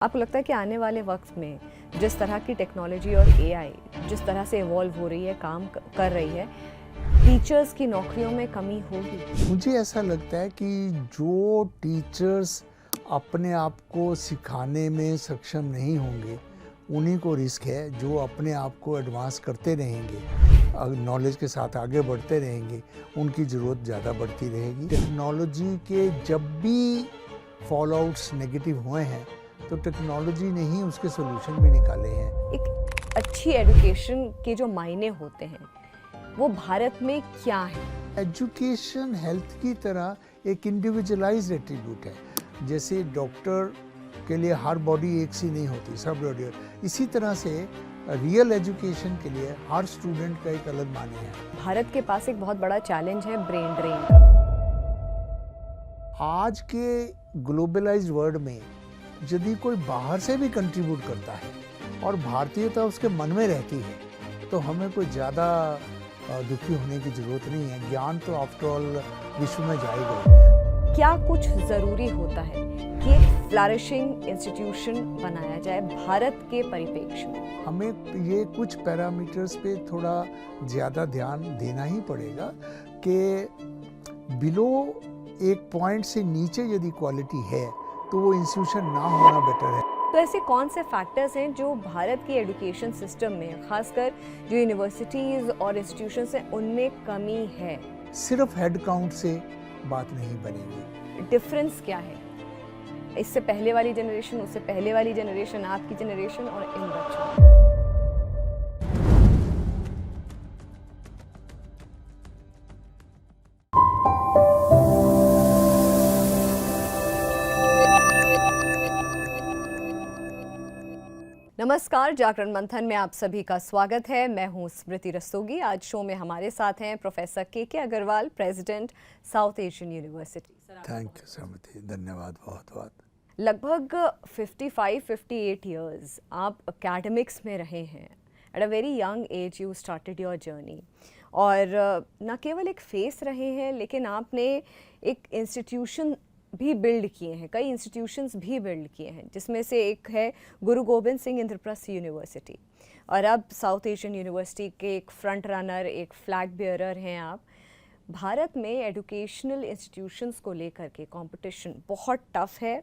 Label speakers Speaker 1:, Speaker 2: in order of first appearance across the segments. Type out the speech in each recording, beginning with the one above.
Speaker 1: आपको लगता है कि आने वाले वक्त में जिस तरह की टेक्नोलॉजी और एआई जिस तरह से इवॉल्व हो रही है, काम कर रही है, टीचर्स की नौकरियों में कमी होगी?
Speaker 2: मुझे ऐसा लगता है कि जो टीचर्स अपने आप को सिखाने में सक्षम नहीं होंगे, उन्हीं को रिस्क है। जो अपने आप को एडवांस करते रहेंगे, नॉलेज के साथ आगे बढ़ते रहेंगे, उनकी ज़रूरत ज़्यादा बढ़ती रहेगी। टेक्नोलॉजी के जब भी फॉल आउट्स नेगेटिव हुए हैं, तो टेक्नोलॉजी ने ही उसके सोल्यूशन भी निकाले हैं।
Speaker 1: एक अच्छी एजुकेशन के जो मायने होते हैं वो भारत में क्या है?
Speaker 2: एजुकेशन हेल्थ की तरह एक इंडिविजुअलाइज्ड एट्रीब्यूट है। जैसे डॉक्टर के लिए हर बॉडी एक सी नहीं होती, सब बॉडी। इसी तरह से रियल एजुकेशन के लिए हर स्टूडेंट का एक अलग मायने है।
Speaker 1: भारत के पास एक बहुत बड़ा चैलेंज है ब्रेन ड्रेन का।
Speaker 2: आज के ग्लोबलाइज्ड वर्ल्ड में यदि कोई बाहर से भी कंट्रीब्यूट करता है और भारतीयता उसके मन में रहती है, तो हमें कोई ज़्यादा दुखी होने की ज़रूरत नहीं है। ज्ञान तो आफ्टर ऑल विश्व में जाएगा।
Speaker 1: क्या कुछ ज़रूरी होता है कि एक फ्लरिशिंग इंस्टीट्यूशन बनाया जाए भारत के परिप्रेक्ष्य में?
Speaker 2: हमें ये कुछ पैरामीटर्स पे थोड़ा ज़्यादा ध्यान देना ही पड़ेगा कि बिलो एक पॉइंट से नीचे यदि क्वालिटी है, तो वो इंस्टीट्यूशन ना होना बेटर है।
Speaker 1: तो ऐसे कौन से फैक्टर्स हैं जो भारत की एजुकेशन सिस्टम में, खासकर जो यूनिवर्सिटीज़ और इंस्टीट्यूशंस हैं, उनमें कमी है?
Speaker 2: सिर्फ हेड काउंट से बात नहीं बनेगी।
Speaker 1: डिफरेंस क्या है इससे पहले वाली जनरेशन, उससे पहले वाली जनरेशन, आपकी जनरेशन और इन बच्चों? नमस्कार, जागरण मंथन में आप सभी का स्वागत है। मैं हूं स्मृति रस्तोगी। आज शो में हमारे साथ हैं professor K Agarwal, president South Asian University.
Speaker 2: Thank you Smriti, धन्यवाद बहुत बहुत।
Speaker 1: लगभग 55-58 इयर्स आप एकेडमिक्स में रहे हैं। At a very young age you started your journey, और न केवल एक फेस रहे हैं, लेकिन आपने एक इंस्टीट्यूशन भी बिल्ड किए हैं, कई इंस्टीट्यूशंस भी बिल्ड किए हैं, जिसमें से एक है गुरु गोबिंद सिंह इंद्रप्रस्थ यूनिवर्सिटी, और अब साउथ एशियन यूनिवर्सिटी के एक फ्रंट रनर, एक फ्लैग बियरर हैं आप। भारत में एजुकेशनल इंस्टीट्यूशंस को लेकर के कंपटीशन बहुत टफ है,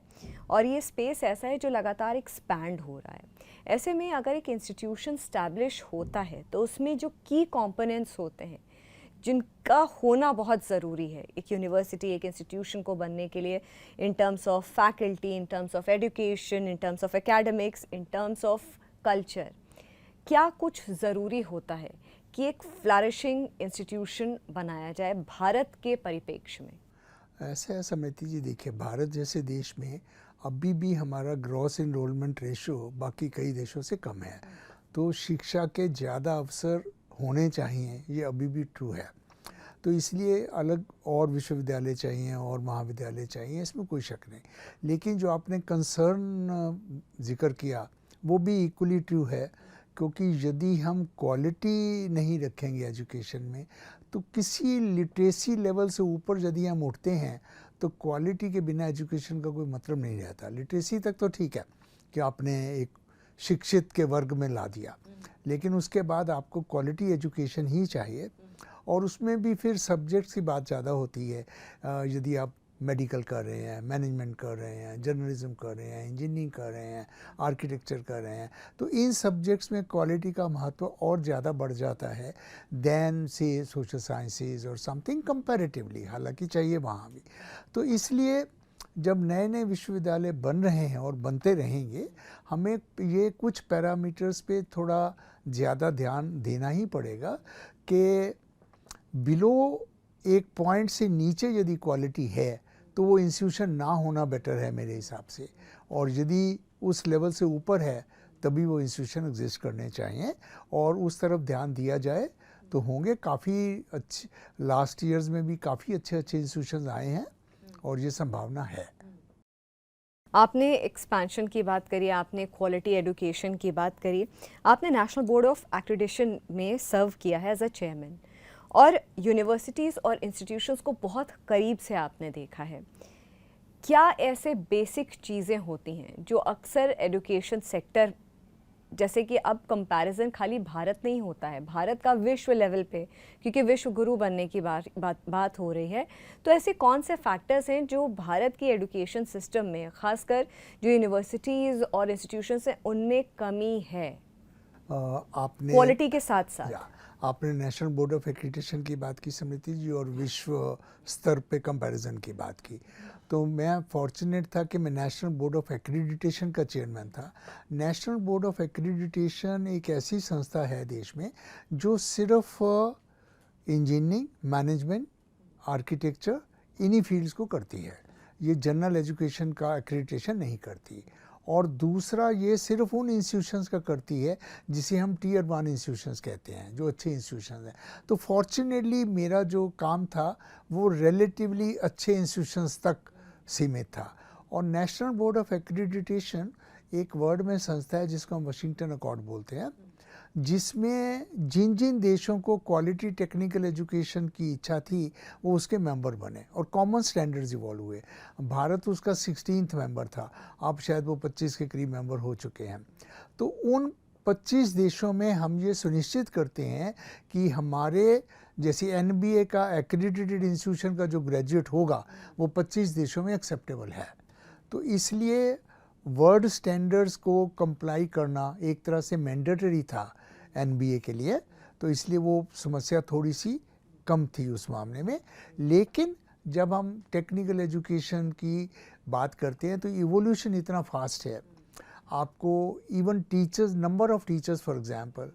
Speaker 1: और ये स्पेस ऐसा है जो लगातार एक्सपैंड हो रहा है। ऐसे में अगर एक इंस्टीट्यूशन स्टैब्लिश होता है, तो उसमें जो की कंपोनेंट्स होते हैं जिनका होना बहुत ज़रूरी है एक यूनिवर्सिटी, एक इंस्टीट्यूशन को बनने के लिए, in terms of faculty, in terms of education, in terms of academics, in terms of culture, क्या कुछ ज़रूरी होता है कि एक फ्लरिशिंग इंस्टीट्यूशन बनाया जाए भारत के परिप्रेक्ष्य में?
Speaker 2: ऐसा है समिति जी, देखिए भारत जैसे देश में अभी भी हमारा ग्रॉस इनरोलमेंट रेशो बाकी कई देशों से कम है, तो शिक्षा के ज़्यादा अवसर होने चाहिए, ये अभी भी ट्रू है। तो इसलिए अलग और विश्वविद्यालय चाहिए और महाविद्यालय चाहिए, इसमें कोई शक नहीं। लेकिन जो आपने कंसर्न जिक्र किया वो भी इक्वली ट्रू है, क्योंकि यदि हम क्वालिटी नहीं रखेंगे एजुकेशन में, तो किसी लिटरेसी लेवल से ऊपर यदि हम उठते हैं, तो क्वालिटी के बिना एजुकेशन का कोई मतलब नहीं रहता। लिटरेसी तक तो ठीक है कि आपने एक शिक्षित के वर्ग में ला दिया, लेकिन उसके बाद आपको क्वालिटी एजुकेशन ही चाहिए, और उसमें भी फिर सब्जेक्ट्स की बात ज़्यादा होती है। यदि आप मेडिकल कर रहे हैं, मैनेजमेंट कर रहे हैं, जर्नलिज्म कर रहे हैं, इंजीनियरिंग कर रहे हैं, आर्किटेक्चर कर रहे हैं, तो इन सब्जेक्ट्स में क्वालिटी का महत्व और ज़्यादा बढ़ जाता है दैन से सोशल साइंसेज और समथिंग कंपैरेटिवली, हालांकि चाहिए वहाँ भी। तो इसलिए जब नए नए विश्वविद्यालय बन रहे हैं और बनते रहेंगे, हमें ये कुछ पैरामीटर्स पे थोड़ा ज़्यादा ध्यान देना ही पड़ेगा कि बिलो एक पॉइंट से नीचे यदि क्वालिटी है, तो वो इंस्टीट्यूशन ना होना बेटर है मेरे हिसाब से, और यदि उस लेवल से ऊपर है तभी वो इंस्टीट्यूशन एग्जिस्ट करने चाहिए, और उस तरफ ध्यान दिया जाए तो होंगे। काफ़ी अच्छे लास्ट ईयर्स में भी काफ़ी अच्छे अच्छे इंस्टीट्यूशन आए हैं, और ये संभावना है।
Speaker 1: आपने एक्सपेंशन की बात करी, आपने क्वालिटी एजुकेशन की बात करी, आपने नेशनल बोर्ड ऑफ एक्रेडिटेशन में सर्व किया है एज अ चेयरमैन, और यूनिवर्सिटीज़ और इंस्टीट्यूशंस को बहुत करीब से आपने देखा है। क्या ऐसे बेसिक चीज़ें होती हैं जो अक्सर एजुकेशन सेक्टर, जैसे कि अब कंपैरिजन खाली भारत नहीं होता है, भारत का विश्व लेवल पे, क्योंकि विश्व गुरु बनने की बात हो रही है, तो ऐसे कौन से फैक्टर्स हैं जो भारत की एजुकेशन सिस्टम में, खासकर जो यूनिवर्सिटीज़ और इंस्टीट्यूशंस हैं, उनमें कमी है
Speaker 2: आपने
Speaker 1: क्वालिटी के साथ साथ?
Speaker 2: आपने नेशनल बोर्ड ऑफ एक्रीडिटेशन की बात की समृति जी, और विश्व स्तर पे कंपैरिजन की बात की। तो मैं फॉर्चुनेट था कि मैं नेशनल बोर्ड ऑफ एक्रीडिटेशन का चेयरमैन था। नेशनल बोर्ड ऑफ एक्रीडिटेशन एक ऐसी संस्था है देश में जो सिर्फ इंजीनियरिंग, मैनेजमेंट, आर्किटेक्चर, इन्हीं फील्ड्स को करती है। ये जनरल एजुकेशन का एक्रीडिटेशन नहीं करती। और दूसरा, ये सिर्फ उन इंस्टीट्यूशंस का करती है जिसे हम टीयर 1 इंस्टीट्यूशंस कहते हैं, जो अच्छे इंस्टीट्यूशंस हैं। तो फॉर्चुनेटली मेरा जो काम था वो रिलेटिवली अच्छे इंस्टीट्यूशंस तक सीमित था। और नेशनल बोर्ड ऑफ एक्रीडिटेशन एक वर्ड में संस्था है जिसको हम वाशिंगटन अकॉर्ड बोलते हैं, जिसमें जिन जिन देशों को क्वालिटी टेक्निकल एजुकेशन की इच्छा थी वो उसके मेंबर बने और कॉमन स्टैंडर्ड्स इवॉल्व हुए। भारत उसका 16th मेंबर था, अब शायद वो 25 के करीब मेंबर हो चुके हैं। तो उन 25 देशों में हम ये सुनिश्चित करते हैं कि हमारे जैसे NBA का एक्रीडिटेड इंस्टीट्यूशन का जो ग्रेजुएट होगा वो 25 देशों में एक्सेप्टेबल है। तो इसलिए वर्ल्ड स्टैंडर्ड्स को कंप्लाई करना एक तरह से मैंडेटरी था NBA के लिए, तो इसलिए वो समस्या थोड़ी सी कम थी उस मामले में। लेकिन जब हम टेक्निकल एजुकेशन की बात करते हैं तो इवोल्यूशन इतना फास्ट है, आपको even teachers, number of teachers for example,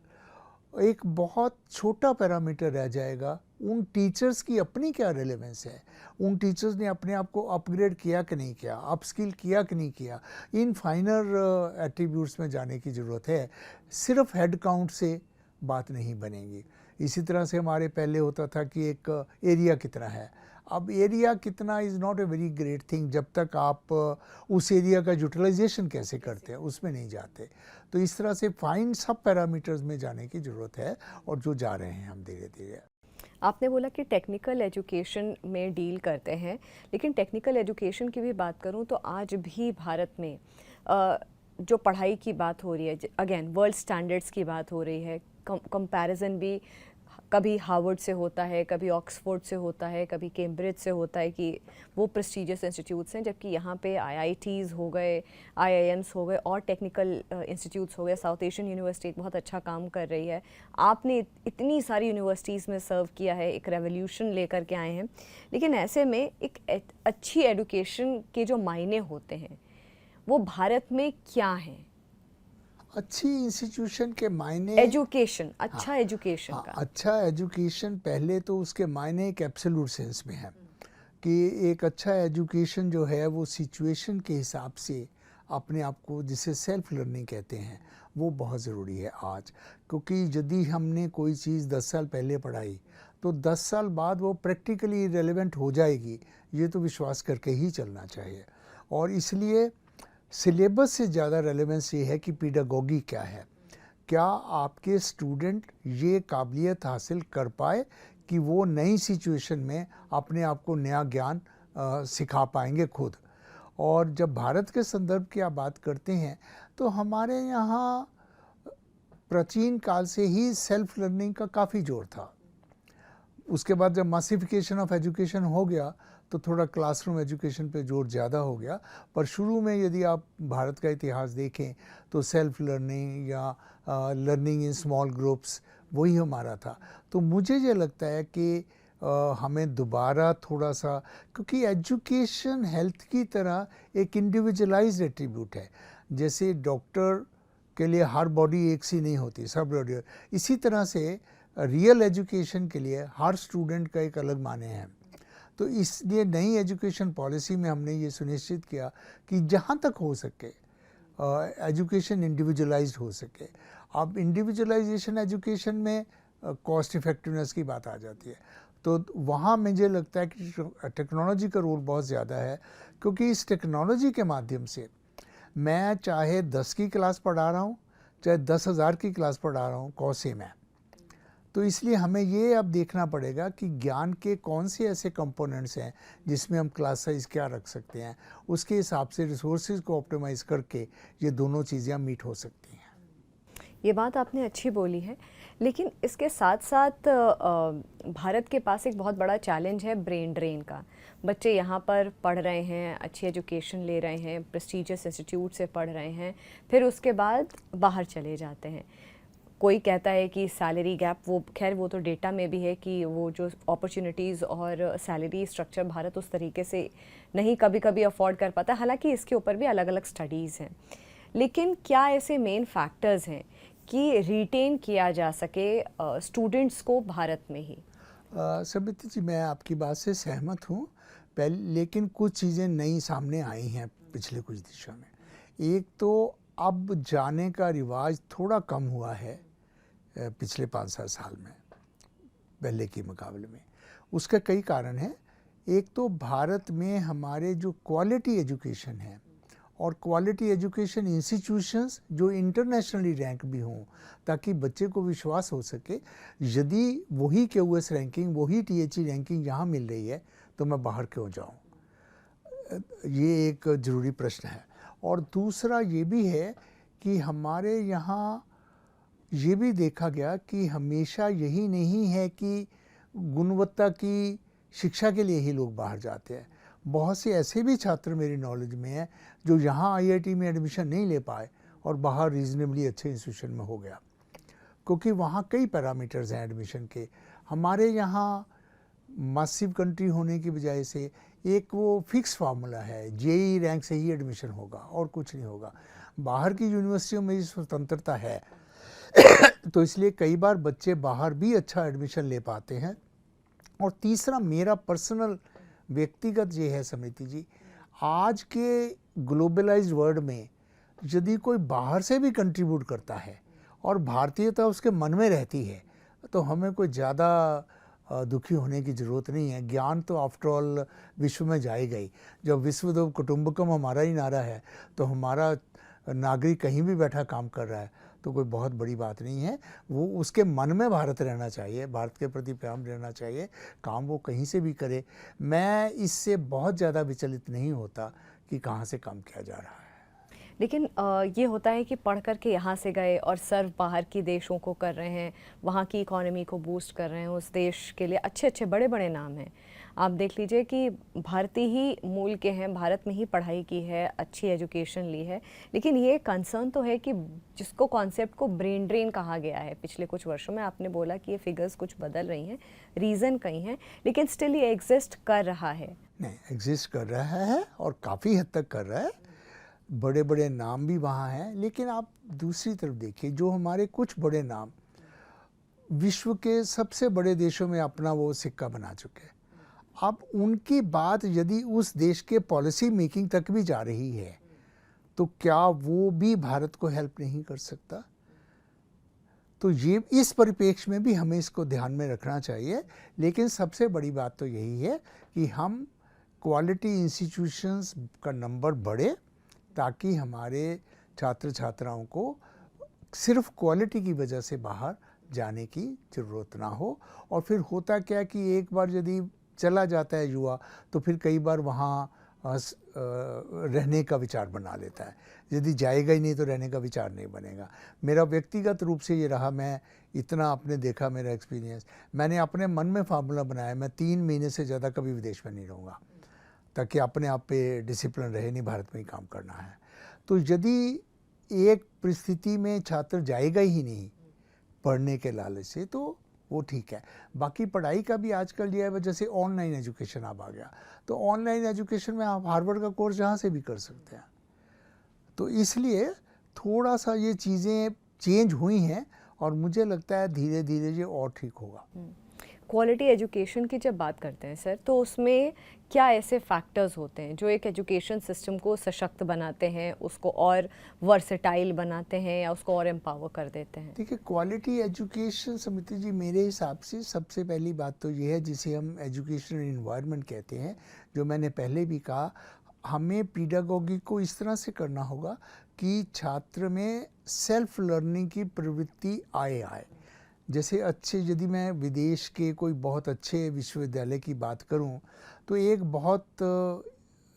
Speaker 2: एक बहुत छोटा पैरामीटर रह जाएगा। उन टीचर्स की अपनी क्या रिलेवेंस है, उन टीचर्स ने अपने आप को अपग्रेड किया कि नहीं किया, अपस्किल किया कि नहीं किया, इन फाइनर एट्रीब्यूट्स में जाने की ज़रूरत है। सिर्फ हेड काउंट से बात नहीं बनेगी। इसी तरह से हमारे पहले होता था कि एक एरिया कितना है, अब एरिया कितना is not a very great thing जब तक आप उस एरिया का यूटिलाइजेशन कैसे करते हैं उसमें नहीं जाते। तो इस तरह से फाइन सब पैरामीटर्स में जाने की ज़रूरत है, और जो जा रहे हैं हम धीरे धीरे।
Speaker 1: आपने बोला कि टेक्निकल एजुकेशन में डील करते हैं, लेकिन टेक्निकल एजुकेशन की भी बात करूं तो आज भी भारत में जो पढ़ाई की बात हो रही है, अगेन वर्ल्ड स्टैंडर्ड्स की बात हो रही है, कंपैरिजन भी कभी हार्वर्ड से होता है, कभी ऑक्सफोर्ड से होता है, कभी कैम्ब्रिज से होता है कि वो प्रेस्टीजियस इंस्टीट्यूट्स हैं, जबकि यहाँ पे IITs हो गए, IIMs हो गए और टेक्निकल इंस्टीट्यूट्स हो गए। साउथ एशियन यूनिवर्सिटी एक बहुत अच्छा काम कर रही है। आपने इतनी सारी यूनिवर्सिटीज़ में सर्व किया है, एक रेवोल्यूशन लेकर के आए हैं, लेकिन ऐसे में एक अच्छी एजुकेशन के जो मायने होते हैं वो भारत में क्या हैं?
Speaker 2: अच्छी इंस्टीट्यूशन के मायने,
Speaker 1: एजुकेशन, अच्छा एजुकेशन का,
Speaker 2: अच्छा एजुकेशन पहले तो उसके मायने एक एब्सोल्यूट सेंस में है कि एक अच्छा एजुकेशन जो है वो सिचुएशन के हिसाब से अपने आप को, जिसे सेल्फ लर्निंग कहते हैं, वो बहुत ज़रूरी है आज। क्योंकि यदि हमने कोई चीज़ 10 साल पहले पढ़ाई तो 10 साल बाद वो प्रैक्टिकली रेलेवेंट हो जाएगी, ये तो विश्वास करके ही चलना चाहिए। और इसलिए सिलेबस से ज़्यादा रेलेवेंस ये है कि पीडागोगी क्या है, क्या आपके स्टूडेंट ये काबिलियत हासिल कर पाए कि वो नई सिचुएशन में अपने आप को नया ज्ञान सिखा पाएंगे खुद। और जब भारत के संदर्भ की आप बात करते हैं तो हमारे यहाँ प्राचीन काल से ही सेल्फ लर्निंग का काफ़ी जोर था। उसके बाद जब मासिफिकेशन ऑफ एजुकेशन हो गया तो थोड़ा क्लासरूम एजुकेशन पे जोर ज़्यादा हो गया, पर शुरू में यदि आप भारत का इतिहास देखें तो सेल्फ लर्निंग या लर्निंग इन स्मॉल ग्रुप्स वही हमारा था। तो मुझे ये लगता है कि हमें दोबारा थोड़ा सा, क्योंकि एजुकेशन हेल्थ की तरह एक इंडिविजुअलाइज्ड एट्रीब्यूट है। जैसे डॉक्टर के लिए हर बॉडी एक सी नहीं होती, सब बॉडी, इसी तरह से रियल एजुकेशन के लिए हर स्टूडेंट का एक अलग माने हैं। तो इसलिए नई एजुकेशन पॉलिसी में हमने ये सुनिश्चित किया कि जहाँ तक हो सके एजुकेशन इंडिविजुअलाइज्ड हो सके। अब इंडिविजुअलाइजेशन एजुकेशन में कॉस्ट इफेक्टिवनेस की बात आ जाती है, तो वहाँ मुझे लगता है कि टेक्नोलॉजी का रोल बहुत ज़्यादा है, क्योंकि इस टेक्नोलॉजी के माध्यम से मैं चाहे 10 की क्लास पढ़ा रहा हूँ, चाहे 10,000 की क्लास पढ़ा रहा हूँ, कॉस्ट सेम है। तो इसलिए हमें ये अब देखना पड़ेगा कि ज्ञान के कौन से ऐसे कंपोनेंट्स हैं जिसमें हम क्लास साइज क्या रख सकते हैं, उसके हिसाब से रिसोर्सेज को ऑप्टिमाइज़ करके ये दोनों चीज़ें मीट हो सकती हैं।
Speaker 1: ये बात आपने अच्छी बोली है, लेकिन इसके साथ साथ भारत के पास एक बहुत बड़ा चैलेंज है ब्रेन ड्रेन का। बच्चे यहाँ पर पढ़ रहे हैं, अच्छी एजुकेशन ले रहे हैं, प्रेस्टीजियस इंस्टीट्यूट से पढ़ रहे हैं, फिर उसके बाद बाहर चले जाते हैं। कोई कहता है कि सैलरी गैप, वो खैर वो तो डेटा में भी है कि वो जो अपॉर्चुनिटीज़ और सैलरी स्ट्रक्चर भारत उस तरीके से नहीं कभी कभी अफोर्ड कर पाता, हालांकि इसके ऊपर भी अलग अलग स्टडीज़ हैं। लेकिन क्या ऐसे मेन फैक्टर्स हैं कि रिटेन किया जा सके स्टूडेंट्स को भारत में ही?
Speaker 2: समिति जी, मैं आपकी बात से सहमत हूँ पहले, लेकिन कुछ चीज़ें नई सामने आई हैं पिछले कुछ दिशा में। एक तो अब जाने का रिवाज थोड़ा कम हुआ है पिछले 5-7 साल में पहले के मुकाबले में। उसके कई कारण हैं। एक तो भारत में हमारे जो क्वालिटी एजुकेशन है और क्वालिटी एजुकेशन इंस्टीट्यूशंस जो इंटरनेशनली रैंक भी हों, ताकि बच्चे को विश्वास हो सके यदि वही QS रैंकिंग, वही THE रैंकिंग यहाँ मिल रही है तो मैं बाहर क्यों जाऊँ। ये एक ज़रूरी प्रश्न है। और दूसरा ये भी है कि हमारे यहाँ ये भी देखा गया कि हमेशा यही नहीं है कि गुणवत्ता की शिक्षा के लिए ही लोग बाहर जाते हैं। बहुत से ऐसे भी छात्र मेरी नॉलेज में हैं जो यहाँ IIT में एडमिशन नहीं ले पाए और बाहर रीजनेबली अच्छे इंस्टीट्यूशन में हो गया, क्योंकि वहाँ कई पैरामीटर्स हैं एडमिशन के। हमारे यहाँ मासिव कंट्री होने की वजह से एक वो फिक्स फार्मूला है, JEE रैंक से ही एडमिशन होगा और कुछ नहीं होगा। बाहर की यूनिवर्सिटियों में स्वतंत्रता है तो इसलिए कई बार बच्चे बाहर भी अच्छा एडमिशन ले पाते हैं। और तीसरा मेरा पर्सनल व्यक्तिगत ये है समिति जी, आज के ग्लोबलाइज्ड वर्ल्ड में यदि कोई बाहर से भी कंट्रीब्यूट करता है और भारतीयता उसके मन में रहती है तो हमें कोई ज़्यादा दुखी होने की ज़रूरत नहीं है। ज्ञान तो आफ्टर ऑल विश्व में जाएगा ही। जब विश्वदेव कुटुंबकम हमारा ही नारा है तो हमारा नागरिक कहीं भी बैठा काम कर रहा है तो कोई बहुत बड़ी बात नहीं है। वो उसके मन में भारत रहना चाहिए, भारत के प्रति प्रेम रहना चाहिए, काम वो कहीं से भी करे। मैं इससे बहुत ज़्यादा विचलित नहीं होता कि कहाँ से काम किया जा रहा है।
Speaker 1: लेकिन ये होता है कि पढ़ कर के यहाँ से गए और सर्व बाहर की देशों को कर रहे हैं, वहाँ की इकोनॉमी को बूस्ट कर रहे हैं, उस देश के लिए अच्छे अच्छे बड़े बड़े नाम हैं। आप देख लीजिए कि भारतीय ही मूल के हैं, भारत में ही पढ़ाई की है, अच्छी एजुकेशन ली है, लेकिन ये कंसर्न तो है कि जिसको कॉन्सेप्ट को ब्रेन ड्रेन कहा गया है पिछले कुछ वर्षों में, आपने बोला कि ये फिगर्स कुछ बदल रही हैं, रीज़न कई हैं, लेकिन स्टिल ये एग्जिस्ट कर रहा है।
Speaker 2: नहीं, एग्जिस्ट कर रहा है और काफ़ी हद तक कर रहा है। बड़े बड़े नाम भी वहाँ हैं, लेकिन आप दूसरी तरफ देखिए, जो हमारे कुछ बड़े नाम विश्व के सबसे बड़े देशों में अपना वो सिक्का बना चुके हैं, अब उनकी बात यदि उस देश के पॉलिसी मेकिंग तक भी जा रही है तो क्या वो भी भारत को हेल्प नहीं कर सकता। तो ये इस परिप्रेक्ष्य में भी हमें इसको ध्यान में रखना चाहिए। लेकिन सबसे बड़ी बात तो यही है कि हम क्वालिटी इंस्टीट्यूशंस का नंबर बढ़े ताकि हमारे छात्र छात्राओं को सिर्फ क्वालिटी की वजह से बाहर जाने की ज़रूरत ना हो। और फिर होता क्या कि एक बार यदि चला जाता है युवा तो फिर कई बार वहाँ रहने का विचार बना लेता है। यदि जाएगा ही नहीं तो रहने का विचार नहीं बनेगा। मेरा व्यक्तिगत रूप से ये रहा, मैं इतना आपने देखा मेरा एक्सपीरियंस, मैंने अपने मन में फार्मूला बनाया, मैं 3 महीने से ज़्यादा कभी विदेश में नहीं रहूँगा, ताकि अपने आप पे डिसिप्लिन रहे, नहीं भारत में ही काम करना है। तो यदि एक परिस्थिति में छात्र जाएगा ही नहीं पढ़ने के लालच से तो वो ठीक है। बाकी पढ़ाई का भी आजकल ये है, जैसे ऑनलाइन एजुकेशन अब आ गया, तो ऑनलाइन एजुकेशन में आप हार्वर्ड का कोर्स जहाँ से भी कर सकते हैं। तो इसलिए थोड़ा सा ये चीज़ें चेंज हुई हैं और मुझे लगता है धीरे धीरे ये और ठीक होगा।
Speaker 1: क्वालिटी एजुकेशन की जब बात करते हैं सर, तो उसमें क्या ऐसे फैक्टर्स होते हैं जो एक एजुकेशन सिस्टम को सशक्त बनाते हैं, उसको और वर्सेटाइल बनाते हैं या उसको और एम्पावर कर देते हैं?
Speaker 2: देखिए, क्वालिटी एजुकेशन समिति जी, मेरे हिसाब से सबसे पहली बात तो ये है जिसे हम एजुकेशनल इन्वायरमेंट कहते हैं, जो मैंने पहले भी कहा, हमें पीडागोगी को इस तरह से करना होगा कि छात्र में सेल्फ लर्निंग की प्रवृत्ति आए। जैसे अच्छे, यदि मैं विदेश के कोई बहुत अच्छे विश्वविद्यालय की बात करूं, तो एक बहुत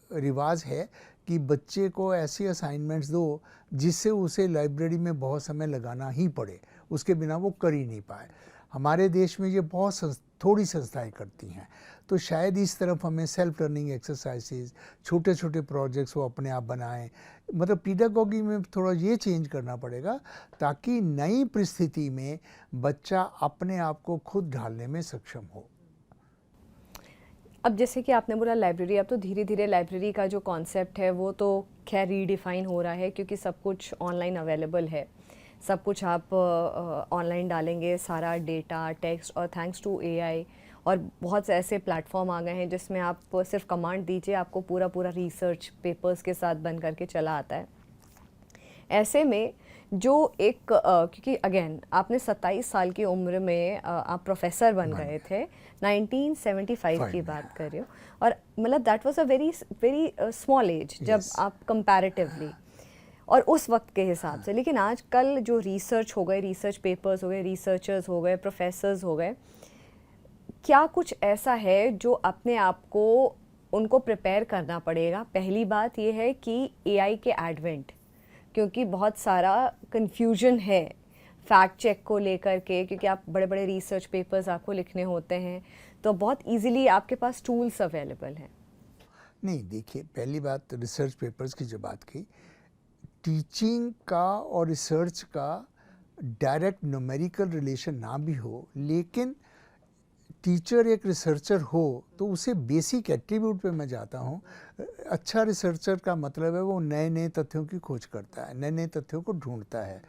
Speaker 2: रिवाज है कि बच्चे को ऐसी असाइनमेंट्स दो जिससे उसे लाइब्रेरी में बहुत समय लगाना ही पड़े, उसके बिना वो कर ही नहीं पाए। हमारे देश में ये बहुत थोड़ी संस्थाएं करती हैं, तो शायद इस तरफ हमें सेल्फ लर्निंग एक्सरसाइजेज, छोटे छोटे प्रोजेक्ट्स वो अपने आप बनाएं, मतलब पीडागॉगी में थोड़ा ये चेंज करना पड़ेगा ताकि नई परिस्थिति में बच्चा अपने आप को खुद ढालने में सक्षम हो।
Speaker 1: अब जैसे कि आपने बोला लाइब्रेरी, अब तो धीरे धीरे लाइब्रेरी का जो कॉन्सेप्ट है वो तो खैर रीडिफाइन हो रहा है, क्योंकि सब कुछ ऑनलाइन अवेलेबल है, सब कुछ आप ऑनलाइन डालेंगे, सारा डेटा, टेक्स्ट, और थैंक्स टू एआई और बहुत से ऐसे प्लेटफॉर्म आ गए हैं जिसमें आप सिर्फ कमांड दीजिए, आपको पूरा पूरा रिसर्च पेपर्स के साथ बन करके चला आता है। ऐसे में जो एक क्योंकि अगेन आपने 27 साल की उम्र में आप प्रोफेसर बन गए थे, 1975 की बात कर रही हूँ, और मतलब that was a very very small age जब आप कंपैरेटिवली और उस वक्त के हिसाब से। लेकिन आजकल जो रिसर्च हो गए, रिसर्च पेपर्स हो गए, रिसर्चर्स हो गए, प्रोफेसर्स हो गए, क्या कुछ ऐसा है जो अपने आप को उनको प्रिपेयर करना पड़ेगा? पहली बात ये है कि एआई के एडवेंट, क्योंकि बहुत सारा कन्फ्यूजन है फैक्ट चेक को लेकर के, क्योंकि आप बड़े बड़े रिसर्च पेपर्स आपको लिखने होते हैं, तो बहुत इजीली आपके पास टूल्स अवेलेबल हैं।
Speaker 2: नहीं, देखिए, पहली बात रिसर्च पेपर्स की जो बात की, टीचिंग का और रिसर्च का डायरेक्ट न्यूमेरिकल रिलेशन ना भी हो, लेकिन टीचर एक रिसर्चर हो तो उसे बेसिक एट्रीब्यूट पे मैं जाता हूँ। अच्छा रिसर्चर का मतलब है वो नए नए तथ्यों की खोज करता है, नए नए तथ्यों को ढूंढता है।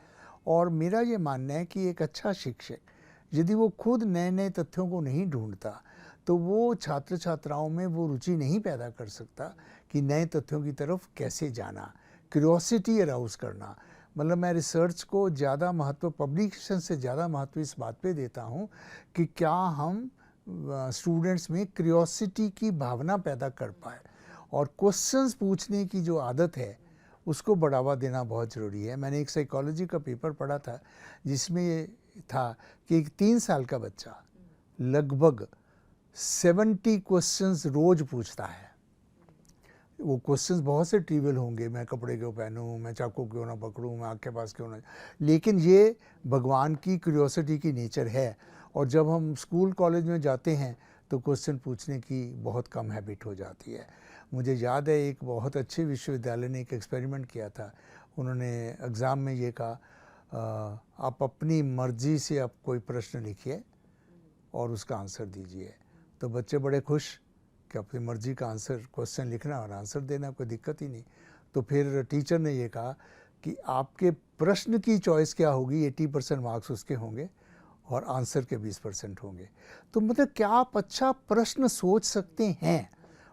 Speaker 2: और मेरा ये मानना है कि एक अच्छा शिक्षक यदि वो खुद नए नए तथ्यों को नहीं ढूंढता तो वो छात्र छात्राओं में वो रुचि नहीं पैदा कर सकता कि नए तथ्यों की तरफ कैसे जाना, क्यूरियोसिटी अराउज करना। मतलब मैं रिसर्च को ज़्यादा महत्व, पब्लिकेशन से ज़्यादा महत्व इस बात पे देता हूँ कि क्या हम स्टूडेंट्स में क्यूरियोसिटी की भावना पैदा कर पाए, और क्वेश्चंस पूछने की जो आदत है उसको बढ़ावा देना बहुत ज़रूरी है। मैंने एक साइकोलॉजी का पेपर पढ़ा था जिसमें ये था कि एक 3 साल का बच्चा लगभग 70 क्वेश्चंस रोज पूछता है। वो क्वेश्चंस बहुत से ट्रिवियल होंगे, मैं कपड़े क्यों पहनूं, मैं चाकू क्यों ना पकड़ूं, मैं आग के पास क्यों ना, लेकिन ये भगवान की क्यूरियोसिटी की नेचर है। और जब हम स्कूल कॉलेज में जाते हैं तो क्वेश्चन पूछने की बहुत कम हैबिट हो जाती है। मुझे याद है एक बहुत अच्छे विश्वविद्यालय ने एक एक्सपेरिमेंट किया था। उन्होंने एग्ज़ाम में ये कहा, आप अपनी मर्ज़ी से आप कोई प्रश्न लिखिए और उसका आंसर दीजिए। तो बच्चे बड़े खुश कि अपनी मर्ज़ी का आंसर, क्वेश्चन लिखना और आंसर देना, कोई दिक्कत ही नहीं। तो फिर टीचर ने ये कहा कि आपके प्रश्न की चॉइस क्या होगी, 80% मार्क्स उसके होंगे और आंसर के 20% होंगे। तो मतलब क्या आप अच्छा प्रश्न सोच सकते हैं,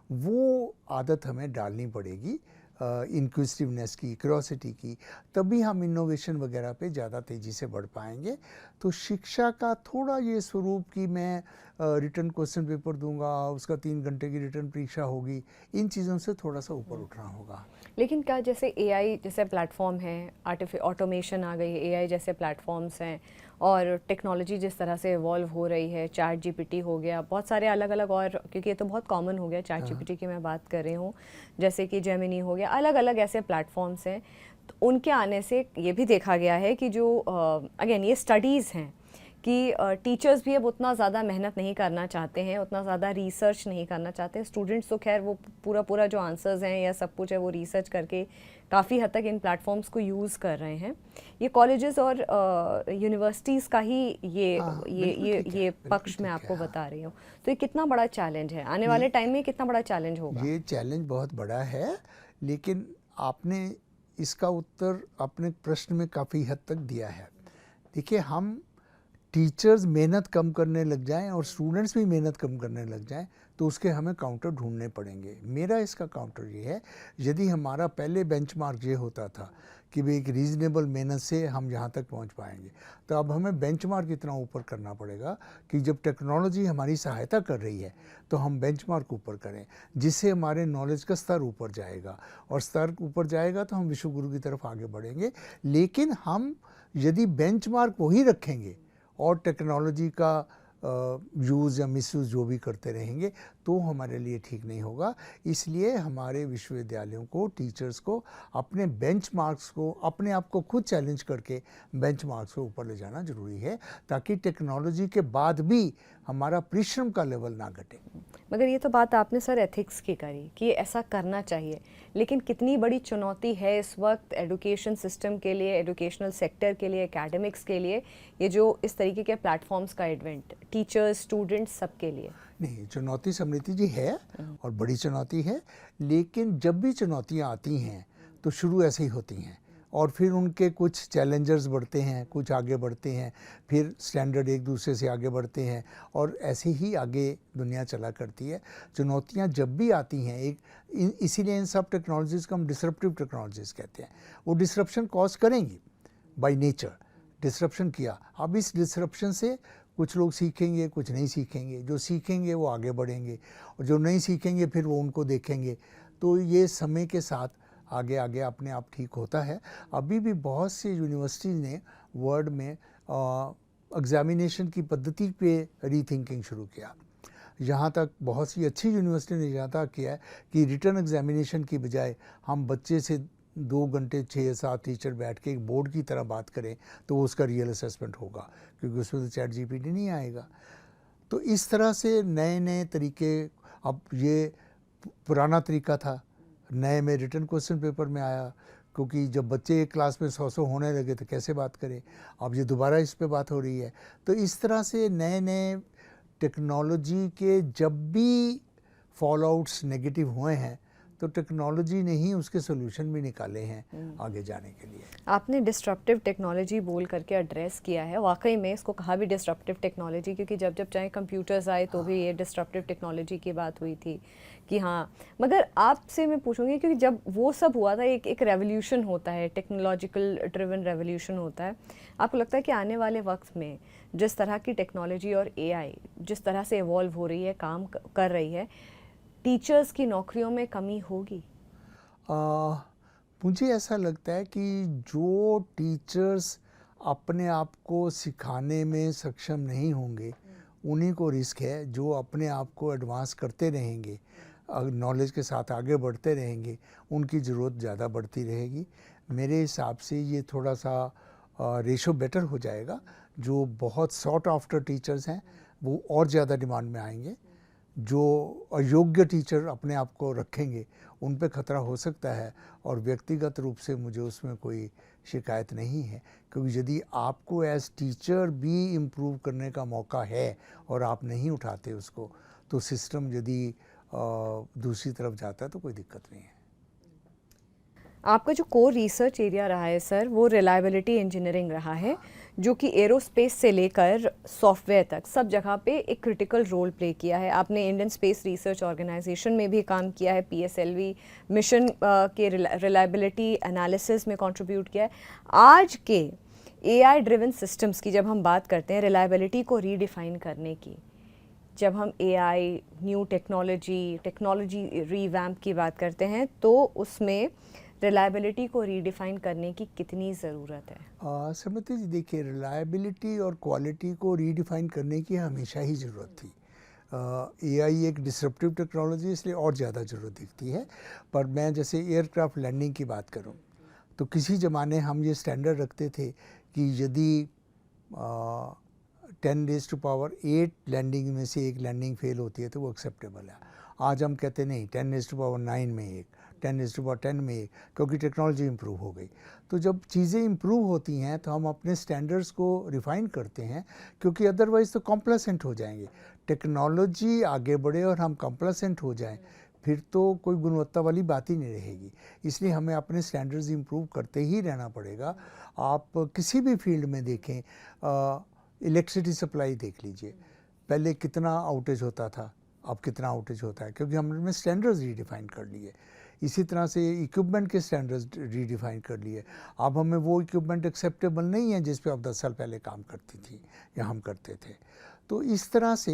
Speaker 2: वो आदत हमें डालनी पड़ेगी, इंक्विजिटिवनेस की, क्यूरियोसिटी की, तभी हम इनोवेशन वगैरह पे ज़्यादा तेज़ी से बढ़ पाएंगे। तो शिक्षा का थोड़ा ये स्वरूप कि मैं रिटर्न क्वेश्चन पेपर दूंगा, उसका 3 घंटे की रिटर्न परीक्षा होगी, इन चीज़ों से थोड़ा सा ऊपर उठना होगा।
Speaker 1: लेकिन क्या जैसे एआई जैसे प्लेटफॉर्म है, ऑटोमेशन आ गई है, एआई जैसे प्लेटफॉर्म्स हैं, और टेक्नोलॉजी जिस तरह से इवॉल्व हो रही है, चैट जीपीटी हो गया, बहुत सारे अलग अलग, और क्योंकि ये तो बहुत कॉमन हो गया, चैट जीपीटी की मैं बात कर रही हूँ, जैसे कि जेमिनी हो गया, अलग अलग ऐसे प्लेटफॉर्म्स हैं। तो उनके आने से ये भी देखा गया है कि जो अगेन ये स्टडीज़ हैं कि टीचर्स भी अब उतना ज़्यादा मेहनत नहीं करना चाहते हैं, उतना ज़्यादा रिसर्च नहीं करना चाहते हैं। स्टूडेंट्स तो खैर वो पूरा पूरा जो आंसर्स हैं या सब कुछ है वो रिसर्च करके काफ़ी हद तक इन प्लेटफॉर्म्स को यूज़ कर रहे हैं। ये कॉलेजेस और यूनिवर्सिटीज़ का ही ये पक्ष मैं आपको बता रही हूँ। तो ये कितना बड़ा चैलेंज है, आने वाले टाइम में कितना बड़ा चैलेंज होगा?
Speaker 2: ये चैलेंज बहुत बड़ा है, लेकिन आपने इसका उत्तर अपने प्रश्न में काफ़ी हद तक दिया है। देखिए, हम टीचर्स मेहनत कम करने लग जाएं और स्टूडेंट्स भी मेहनत कम करने लग जाएं तो उसके हमें काउंटर ढूंढने पड़ेंगे। मेरा इसका काउंटर ये है, यदि हमारा पहले बेंचमार्क ये होता था कि भाई एक रीज़नेबल मेहनत से हम यहाँ तक पहुँच पाएंगे, तो अब हमें बेंचमार्क इतना ऊपर करना पड़ेगा कि जब टेक्नोलॉजी हमारी सहायता कर रही है तो हम बेंचमार्क ऊपर करें, जिससे हमारे नॉलेज का स्तर ऊपर जाएगा, और स्तर ऊपर जाएगा तो हम विश्व गुरु की तरफ आगे बढ़ेंगे। लेकिन हम यदि बेंचमार्क वही रखेंगे और टेक्नोलॉजी का यूज़ या मिसयूज़ जो भी करते रहेंगे तो हमारे लिए ठीक नहीं होगा। इसलिए हमारे विश्वविद्यालयों को, टीचर्स को अपने बेंचमार्क्स को, अपने आप को खुद चैलेंज करके बेंचमार्क्स को ऊपर ले जाना ज़रूरी है, ताकि टेक्नोलॉजी के बाद भी हमारा परिश्रम का लेवल ना घटे।
Speaker 1: मगर ये तो बात आपने सर एथिक्स की करी कि ऐसा करना चाहिए, लेकिन कितनी बड़ी चुनौती है इस वक्त एजुकेशन सिस्टम के लिए, एजुकेशनल सेक्टर के लिए, एकेडमिक्स के लिए, ये जो इस तरीके के प्लेटफॉर्म्स का एडवेंट, टीचर्स, स्टूडेंट्स, सबके लिए।
Speaker 2: नहीं, चुनौती समृद्धि जी है और बड़ी चुनौती है, लेकिन जब भी चुनौतियाँ आती हैं तो शुरू ऐसे ही होती हैं और फिर उनके कुछ चैलेंजर्स बढ़ते हैं, कुछ आगे बढ़ते हैं, फिर स्टैंडर्ड एक दूसरे से आगे बढ़ते हैं और ऐसे ही आगे दुनिया चला करती है। चुनौतियाँ जब भी आती हैं, इसीलिए इन सब टेक्नोलॉजीज़ को हम डिसरप्टिव टेक्नोलॉजीज़ कहते हैं। वो डिसरप्शन कॉज करेंगी बाय नेचर, डिसरप्शन किया। अब इस डिसरप्शन से कुछ लोग सीखेंगे, कुछ नहीं सीखेंगे। जो सीखेंगे वो आगे बढ़ेंगे और जो नहीं सीखेंगे फिर वो उनको देखेंगे। तो ये समय के साथ आगे आगे अपने आप ठीक होता है। अभी भी बहुत सी यूनिवर्सिटीज़ ने वर्ल्ड में एग्जामिनेशन की पद्धति पे रीथिंकिंग शुरू किया। यहाँ तक बहुत सी अच्छी यूनिवर्सिटी ने यहाँ तक किया है कि रिटर्न एग्जामिनेशन की बजाय हम बच्चे से 2 घंटे 6-7 टीचर बैठ के एक बोर्ड की तरह बात करें तो उसका रियल असेसमेंट होगा, क्योंकि उसमें तो चैट जीपीटी नहीं आएगा। तो इस तरह से नए नए तरीके, अब ये पुराना तरीका था, नए में रिटर्न क्वेश्चन पेपर में आया, क्योंकि जब बच्चे एक क्लास में 100 होने लगे तो कैसे बात करें। अब ये दोबारा इस पे बात हो रही है। तो इस तरह से नए नए टेक्नोलॉजी के जब भी फॉल आउट्स नेगेटिव हुए हैं तो टेक्नोलॉजी ने ही उसके सोल्यूशन भी निकाले हैं आगे जाने के लिए।
Speaker 1: आपने डिस्ट्रप्टिव टेक्नोलॉजी बोल करके एड्रेस किया है, वाकई में इसको कहा भी डिस्ट्रप्टिव टेक्नोलॉजी, क्योंकि जब जब चाहे कंप्यूटर्स आए तो भी ये डिस्ट्रप्टिव टेक्नोलॉजी की बात हुई थी कि हाँ। मगर आपसे मैं पूछूंगी, क्योंकि जब वो सब हुआ था, एक रेवोल्यूशन होता है, टेक्नोलॉजिकल ड्रिवन रेवोल्यूशन होता है, आपको लगता है कि आने वाले वक्त में जिस तरह की टेक्नोलॉजी और एआई जिस तरह से इवॉल्व हो रही है, काम कर रही है, टीचर्स की नौकरियों में कमी होगी?
Speaker 2: मुझे ऐसा लगता है कि जो टीचर्स अपने आप को सिखाने में सक्षम नहीं होंगे उन्हीं को रिस्क है। जो अपने आप को एडवांस करते रहेंगे, नॉलेज के साथ आगे बढ़ते रहेंगे, उनकी ज़रूरत ज़्यादा बढ़ती रहेगी। मेरे हिसाब से ये थोड़ा सा रेशो बेटर हो जाएगा। जो बहुत सॉट आफ्टर टीचर्स हैं वो और ज़्यादा डिमांड में आएंगे। जो अयोग्य टीचर अपने आप को रखेंगे उन पे खतरा हो सकता है, और व्यक्तिगत रूप से मुझे उसमें कोई शिकायत नहीं है, क्योंकि यदि आपको एज टीचर भी इम्प्रूव करने का मौका है और आप नहीं उठाते उसको, तो सिस्टम यदि दूसरी तरफ जाता है तो कोई दिक्कत नहीं है।
Speaker 1: आपका जो कोर रिसर्च एरिया रहा है सर, वो रिलायबिलिटी इंजीनियरिंग रहा है, जो कि एरोस्पेस से लेकर सॉफ्टवेयर तक सब जगह पे एक क्रिटिकल रोल प्ले किया है। आपने इंडियन स्पेस रिसर्च ऑर्गेनाइजेशन में भी काम किया है, पीएसएलवी मिशन के रिलायबिलिटी एनालिसिस में कंट्रीब्यूट किया है। आज के एआई ड्रिवन सिस्टम्स की जब हम बात करते हैं, रिलायबिलिटी को रीडिफाइन करने की, जब हम एआई, न्यू टेक्नोलॉजी रीवैम्प की बात करते हैं, तो उसमें रिलायबिलिटी को रीडिफाइन करने की कितनी ज़रूरत है?
Speaker 2: समृति जी, देखिए, रिलायबिलिटी और क्वालिटी को रीडिफाइन करने की हमेशा ही ज़रूरत थी। एआई एक डिसरप्टिव टेक्नोलॉजी, इसलिए और ज़्यादा ज़रूरत दिखती है। पर मैं जैसे एयरक्राफ्ट लैंडिंग की बात करूं, तो किसी ज़माने हम ये स्टैंडर्ड रखते थे कि यदि 10⁸ लैंडिंग में से एक लैंडिंग फेल होती है तो वो एक्सेप्टेबल है। आज हम कहते नहीं, 10⁹ में एक, 10⁻10 में एक, क्योंकि टेक्नोलॉजी इम्प्रूव हो गई। तो जब चीज़ें इम्प्रूव होती हैं तो हम अपने स्टैंडर्ड्स को रिफ़ाइन करते हैं, क्योंकि अदरवाइज़ तो कॉम्प्लेसेंट हो जाएंगे। टेक्नोलॉजी आगे बढ़े और हम कॉम्प्लेसेंट हो जाएं, फिर तो कोई गुणवत्ता वाली बात ही नहीं रहेगी। इसलिए हमें अपने स्टैंडर्ड्स इम्प्रूव करते ही रहना पड़ेगा। आप किसी भी फील्ड में देखें, इलेक्ट्रिसिटी सप्लाई देख लीजिए, पहले कितना आउटेज होता था, अब कितना आउटेज होता है, क्योंकि हमने स्टैंडर्ड्स रीडिफाइन कर लिए। इसी तरह से इक्विपमेंट के स्टैंडर्ड्स रीडिफाइन कर लिए। अब हमें वो इक्विपमेंट एक्सेप्टेबल नहीं है जिस पे अब 10 साल पहले काम करती थी या हम करते थे। तो इस तरह से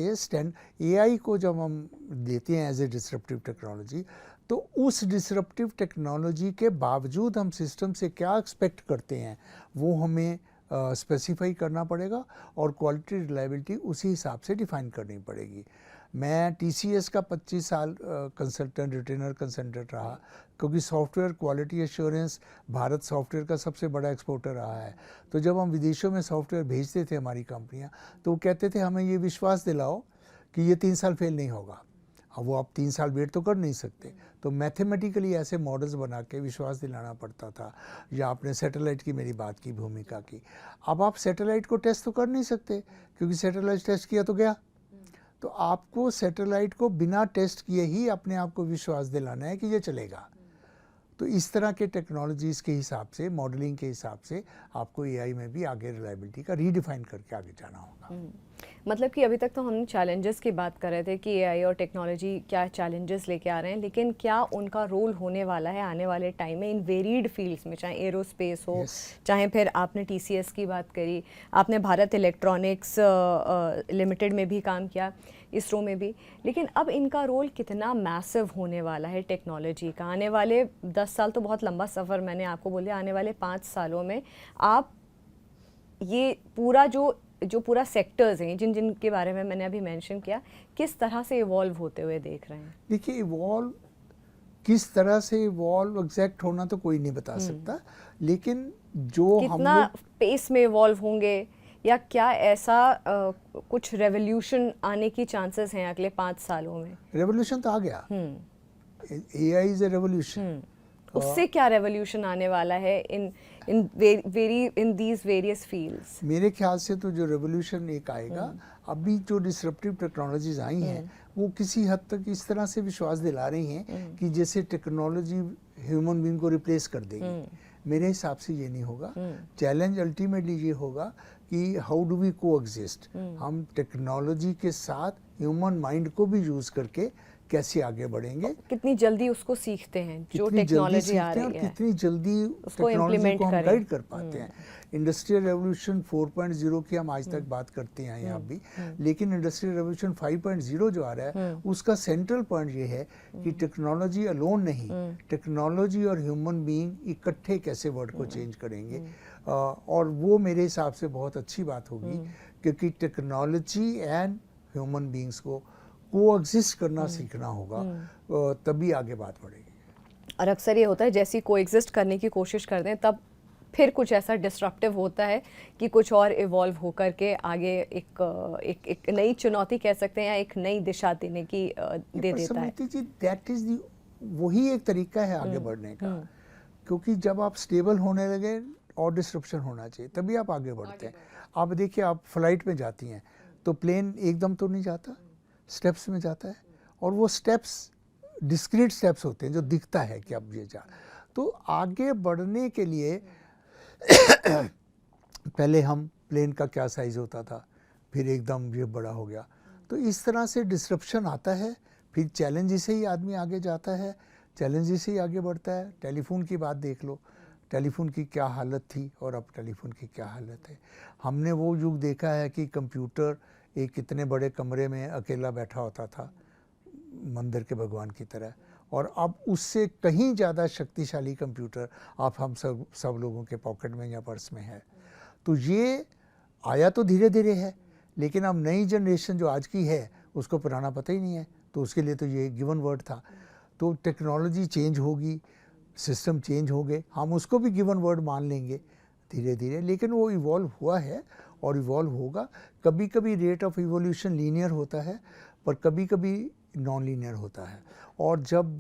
Speaker 2: एआई को जब हम देते हैं एज ए डिसरप्टिव टेक्नोलॉजी, तो उस डिसरप्टिव टेक्नोलॉजी के बावजूद हम सिस्टम से क्या एक्सपेक्ट करते हैं वो हमें स्पेसिफाई करना पड़ेगा और क्वालिटी रिलायबिलिटी उसी हिसाब से डिफाइन करनी पड़ेगी। मैं TCS का 25 साल कंसल्टेंट रिटेनर कंसल्टेंट रहा, क्योंकि software quality assurance Bharat software का सबसे बड़ा एक्सपोर्टर रहा है। तो जब हम विदेशों में सॉफ्टवेयर भेजते थे हमारी कंपनियां, तो वो कहते थे हमें ये विश्वास दिलाओ कि ये 3 साल फेल नहीं होगा। अब वो आप 3 साल वेट तो कर नहीं सकते, तो मैथमेटिकली ऐसे मॉडल्स बना के विश्वास दिलाना पड़ता था। या आपने सैटेलाइट की मेरी बात की, भूमिका की, अब आप सैटेलाइट को टेस्ट तो कर नहीं सकते, क्योंकि सैटेलाइट टेस्ट किया तो गया। तो आपको सैटेलाइट को बिना टेस्ट किए ही अपने आप को विश्वास दिलाना है कि ये चलेगा। तो इस तरह के टेक्नोलॉजीज़ के हिसाब से, मॉडलिंग के हिसाब से आपको AI में भी आगे रिलायबिलिटी का रीडिफाइन करके आगे जाना होगा।
Speaker 1: मतलब कि अभी तक तो हम चैलेंजेस की बात कर रहे थे कि AI और टेक्नोलॉजी क्या चैलेंजेस लेके आ रहे हैं, लेकिन क्या उनका रोल होने वाला है आने वाले टाइम में इन वेरीड फील्ड्स में, चाहे एरोस्पेस हो, चाहे फिर आपने TCS की बात करी, आपने भारत इलेक्ट्रॉनिक्स लिमिटेड में भी काम किया, इसरो में भी, लेकिन अब इनका रोल कितना मैसिव होने वाला है टेक्नोलॉजी का आने वाले 10 साल? तो बहुत लंबा सफ़र, मैंने आपको बोला आने वाले 5 सालों में आप ये पूरा जो पूरा सेक्टर्स हैं जिन के बारे में मैंने अभी मेंशन किया, किस तरह से इवॉल्व होते हुए देख रहे हैं?
Speaker 2: देखिए, इवॉल्व किस तरह से इवॉल्व एग्जैक्ट होना तो कोई नहीं बता सकता, लेकिन जो
Speaker 1: कितना पेस में इवॉल्व होंगे, या क्या ऐसा कुछ रेवोल्यूशन आने की चांसेस हैं अगले 5 सालों में?
Speaker 2: रेवोल्यूशन तो आ गया। AI is a revolution.
Speaker 1: उससे क्या रेवोल्यूशन आने वाला है इन दीज वेरियस फील्ड्स?
Speaker 2: मेरे ख्याल से तो जो रेवोल्यूशन एक आएगा, अभी जो डिसरप्टिव टेक्नोलॉजीज आई हैं वो किसी हद तक इस तरह से विश्वास दिला रही हैं कि जैसे टेक्नोलॉजी ह्यूमन बीइंग को रिप्लेस कर देगी। मेरे हिसाब से ये नहीं होगा। चैलेंज अल्टीमेटली ये होगा कि हाउ डू वी को एग्जिस्ट, हम टेक्नोलॉजी के साथ ह्यूमन माइंड को भी यूज करके कैसे आगे बढ़ेंगे,
Speaker 1: कितनी जल्दी उसको सीखते हैं जो टेक्नोलॉजी आ रही है,
Speaker 2: कितनी जल्दी टेक्नोलॉजी को हम गाइड कर पाते हैं। इंडस्ट्रियल रेवोल्यूशन 4.0 की हम आज तक बात करते हैं यहाँ भी, लेकिन इंडस्ट्रियल रेवोल्यूशन 5.0 जो आ रहा है उसका सेंट्रल पॉइंट ये है कि टेक्नोलॉजी अलोन नहीं, टेक्नोलॉजी और ह्यूमन बीइंग इकट्ठे कैसे वर्ल्ड को चेंज करेंगे। और वो मेरे हिसाब से बहुत अच्छी बात होगी, क्योंकि टेक्नोलॉजी एंड ह्यूमन बीइंग्स को कोएग्जिस्ट करना सीखना होगा, तभी आगे बात बढ़ेगी।
Speaker 1: और अक्सर ये होता है जैसे कोएग्जिस्ट करने की कोशिश करते हैं, तब फिर कुछ ऐसा डिस्ट्रप्टिव होता है कि कुछ और इवॉल्व होकर के आगे एक नई चुनौती कह सकते हैं या एक नई दिशा देने की दे देता है।
Speaker 2: दैट इज दी, वही एक तरीका है आगे बढ़ने का, क्योंकि जब आप स्टेबल होने लगे और डिस्ट्रप्शन होना चाहिए तभी आप आगे बढ़ते हैं। आप देखिए, आप फ्लाइट में जाती हैं तो प्लेन एकदम तो नहीं जाता, स्टेप्स में जाता है, और वो स्टेप्स डिस्क्रीट स्टेप्स होते हैं जो दिखता है कि अब ये जा। तो आगे बढ़ने के लिए पहले हम प्लेन का क्या साइज होता था, फिर एकदम ये बड़ा हो गया, तो इस तरह से डिस्रप्शन आता है, फिर चैलेंज से ही आदमी आगे जाता है, चैलेंज से ही आगे बढ़ता है। टेलीफोन की बात देख लो, टेलीफोन की क्या हालत थी और अब टेलीफोन की क्या हालत है। हमने वो युग देखा है कि कंप्यूटर एक कितने बड़े कमरे में अकेला बैठा होता था, मंदिर के भगवान की तरह, और अब उससे कहीं ज़्यादा शक्तिशाली कंप्यूटर आप हम सब लोगों के पॉकेट में या पर्स में है। तो ये आया तो धीरे धीरे है, लेकिन अब नई जनरेशन जो आज की है उसको पुराना पता ही नहीं है, तो उसके लिए तो ये गिवन वर्ड था। तो टेक्नोलॉजी चेंज होगी, सिस्टम चेंज हो गए, हम उसको भी गिवन वर्ड मान लेंगे धीरे धीरे, लेकिन वो इवॉल्व हुआ है और इवॉल्व होगा। कभी कभी रेट ऑफ इवोल्यूशन लीनियर होता है, पर कभी कभी नॉन लीनियर होता है, और जब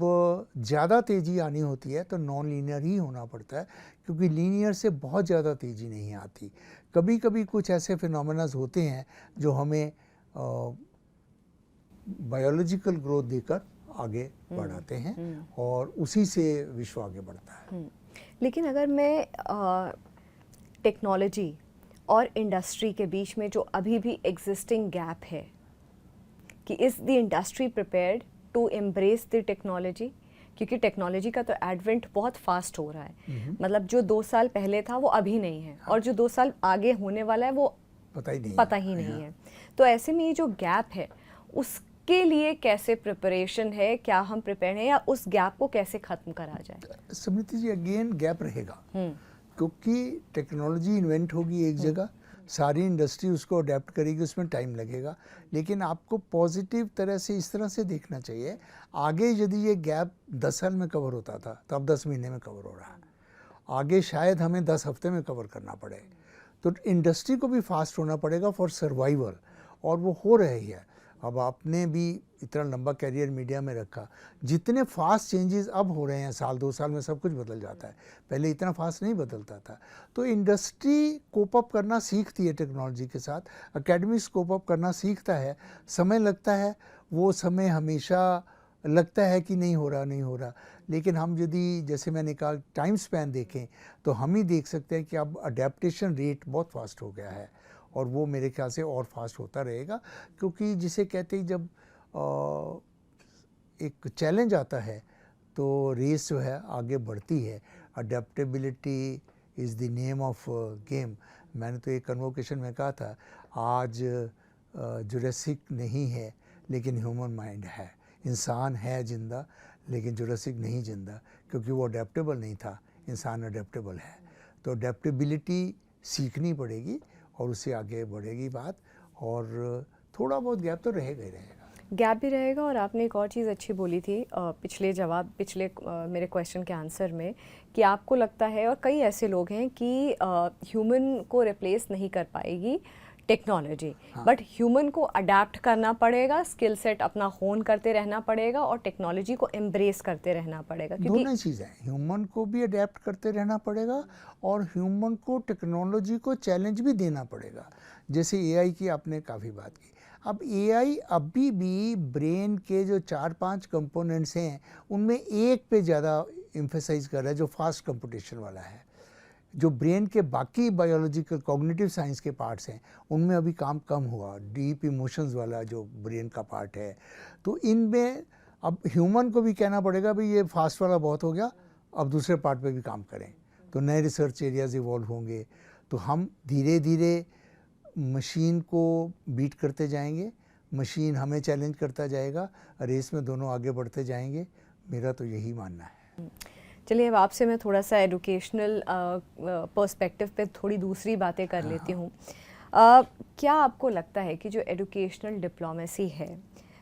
Speaker 2: ज़्यादा तेज़ी आनी होती है तो नॉन लीनियर ही होना पड़ता है, क्योंकि लीनियर से बहुत ज़्यादा तेज़ी नहीं आती। कभी कभी कुछ ऐसे फिनोमेनास होते हैं जो हमें बायोलॉजिकल ग्रोथ देकर आगे बढ़ाते हैं, और उसी से विश्व आगे बढ़ता है।
Speaker 1: लेकिन अगर मैं टेक्नोलॉजी और इंडस्ट्री के बीच में जो अभी भी एग्जिस्टिंग गैप है, कि is the industry prepared to embrace the technology, क्योंकि टेक्नोलॉजी का तो एडवेंट बहुत फास्ट हो रहा है, मतलब जो 2 साल पहले था वो अभी नहीं है, और जो 2 साल आगे होने वाला है वो पता ही नहीं है। तो ऐसे में ये जो गैप है उसके लिए कैसे प्रिपरेशन है, क्या हम प्रिपेयर हैं, या उस गैप को कैसे ख़त्म करा जाए?
Speaker 2: स्मृति जी, अगेन गैप रहेगा, क्योंकि टेक्नोलॉजी इन्वेंट होगी एक जगह, सारी इंडस्ट्री उसको अडेप्ट करेगी, उसमें टाइम लगेगा, लेकिन आपको पॉजिटिव तरह से इस तरह से देखना चाहिए, आगे यदि ये गैप 10 साल में कवर होता था तो अब 10 महीने में कवर हो रहा है, आगे शायद हमें 10 हफ्ते में कवर करना पड़े। तो इंडस्ट्री को भी फास्ट होना पड़ेगा फॉर सर्वाइवल, और वो हो रही है। अब आपने भी इतना लंबा कैरियर मीडिया में रखा, जितने फास्ट चेंजेस अब हो रहे हैं, साल 2 साल में सब कुछ बदल जाता है, पहले इतना फास्ट नहीं बदलता था। तो इंडस्ट्री कोप अप करना सीखती है टेक्नोलॉजी के साथ, एकेडमिक्स कोप अप करना सीखता है, समय लगता है, वो समय हमेशा लगता है कि नहीं हो रहा, लेकिन हम यदि जैसे मैंने कहा टाइम स्पैन देखें तो हम ही देख सकते हैं कि अब अडेप्टेशन रेट बहुत फास्ट हो गया है, और वो मेरे ख्याल से और फास्ट होता रहेगा, क्योंकि जिसे कहते हैं जब एक चैलेंज आता है तो रेस जो है आगे बढ़ती है। Adaptability is the name of game. मैंने तो एक कन्वोकेशन में कहा था, आज जुरासिक नहीं है लेकिन ह्यूमन माइंड है, इंसान है जिंदा लेकिन जुरासिक नहीं जिंदा, क्योंकि वो अडेप्टेबल नहीं था, इंसान अडेप्टेबल है। तो अडेप्टेबिलिटी सीखनी पड़ेगी और उससे आगे बढ़ेगी बात, और थोड़ा बहुत गैप तो रहेगा ही रहेगा।
Speaker 1: गैप भी रहेगा। और आपने एक और चीज़ अच्छी बोली थी पिछले मेरे क्वेश्चन के आंसर में, कि आपको लगता है, और कई ऐसे लोग हैं कि ह्यूमन को रिप्लेस नहीं कर पाएगी टेक्नोलॉजी, बट ह्यूमन को अडेप्ट करना पड़ेगा, स्किल सेट अपना होन करते रहना पड़ेगा, और टेक्नोलॉजी को एम्ब्रेस करते रहना पड़ेगा। क्योंकि
Speaker 2: दोनों चीज़ें, ह्यूमन को भी अडेप्ट करते रहना पड़ेगा और ह्यूमन को टेक्नोलॉजी को चैलेंज भी देना पड़ेगा। जैसे एआई की आपने काफ़ी बात की, अब एआई अभी भी ब्रेन के जो 4-5 कंपोनेंट्स हैं उनमें एक पे ज़्यादा एम्फेसाइज कर रहा है, जो फास्ट कंप्यूटेशन वाला है। जो ब्रेन के बाकी बायोलॉजिकल कॉग्निटिव साइंस के पार्ट्स हैं उनमें अभी काम कम हुआ, डीप इमोशंस वाला जो ब्रेन का पार्ट है, तो इनमें अब ह्यूमन को भी कहना पड़ेगा भाई ये फास्ट वाला बहुत हो गया, अब दूसरे पार्ट पे भी काम करें, तो नए रिसर्च एरियाज इवॉल्व होंगे, तो हम धीरे धीरे मशीन को बीट करते जाएंगे, मशीन हमें चैलेंज करता जाएगा, रेस में दोनों आगे बढ़ते जाएंगे, मेरा तो यही मानना है।
Speaker 1: चलिए, अब आपसे मैं थोड़ा सा एजुकेशनल पर्सपेक्टिव पे थोड़ी दूसरी बातें कर लेती हूँ। क्या आपको लगता है कि जो एजुकेशनल डिप्लोमेसी है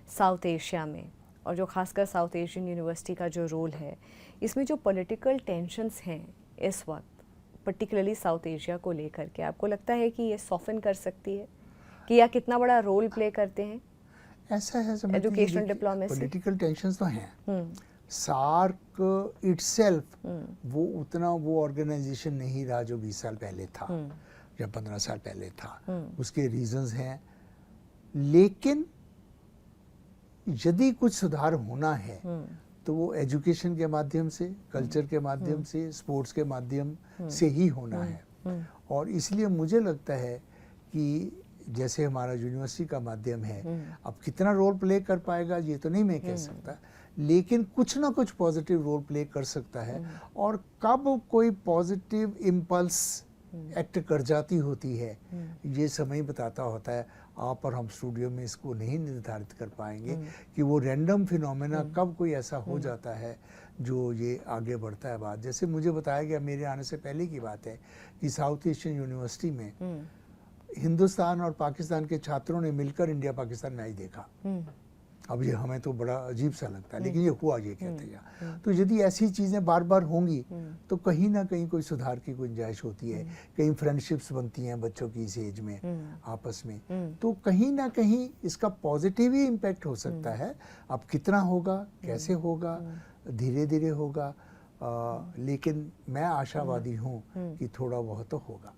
Speaker 1: साउथ एशिया में, और जो खासकर साउथ एशियन यूनिवर्सिटी का जो रोल है, इसमें जो पॉलिटिकल टेंशन्स हैं इस वक्त पर्टिकुलरली साउथ एशिया को लेकर के, आपको लगता है कि ये सॉफन कर सकती है, कि या कितना बड़ा रोल प्ले करते हैं?
Speaker 2: ऐसा है
Speaker 1: एजुकेशनल डिप्लोमेसी,
Speaker 2: पॉलिटिकल टेंशन्स तो हैं। सार्क इटसेल्फ वो उतना वो ऑर्गेनाइजेशन नहीं रहा जो 20 साल पहले था या 15 साल पहले था, उसके रीजंस हैं, लेकिन यदि कुछ सुधार होना है तो वो एजुकेशन के माध्यम से, कल्चर के माध्यम से, स्पोर्ट्स के माध्यम से ही होना है। और इसलिए मुझे लगता है कि जैसे हमारा यूनिवर्सिटी का माध्यम है, अब कितना रोल प्ले कर पाएगा ये तो नहीं मैं कह सकता, लेकिन कुछ ना कुछ पॉजिटिव रोल प्ले कर सकता है। और कब कोई पॉजिटिव इम्पल्स एक्ट कर जाती होती है ये समय बताता होता है। आप और हम स्टूडियो में इसको नहीं निर्धारित कर पाएंगे कि वो रैंडम फिनोमेना कब कोई ऐसा हो जाता है जो ये आगे बढ़ता है बात। जैसे मुझे बताया गया, मेरे आने से पहले की बात है, कि साउथ एशियन यूनिवर्सिटी में हिंदुस्तान और पाकिस्तान के छात्रों ने मिलकर इंडिया पाकिस्तान मैच देखा। अब ये हमें तो बड़ा अजीब सा लगता है, लेकिन ये हुआ, ये कहते हैं। तो यदि ऐसी चीज़ें बार बार होंगी तो कहीं ना कहीं कोई सुधार की गुंजाइश होती है, कहीं फ्रेंडशिप्स बनती हैं बच्चों की इस एज में आपस में, तो कहीं ना कहीं इसका पॉजिटिव ही इम्पैक्ट हो सकता है। अब कितना होगा, कैसे होगा, धीरे धीरे होगा, लेकिन मैं आशावादी हूँ कि थोड़ा बहुत तो होगा।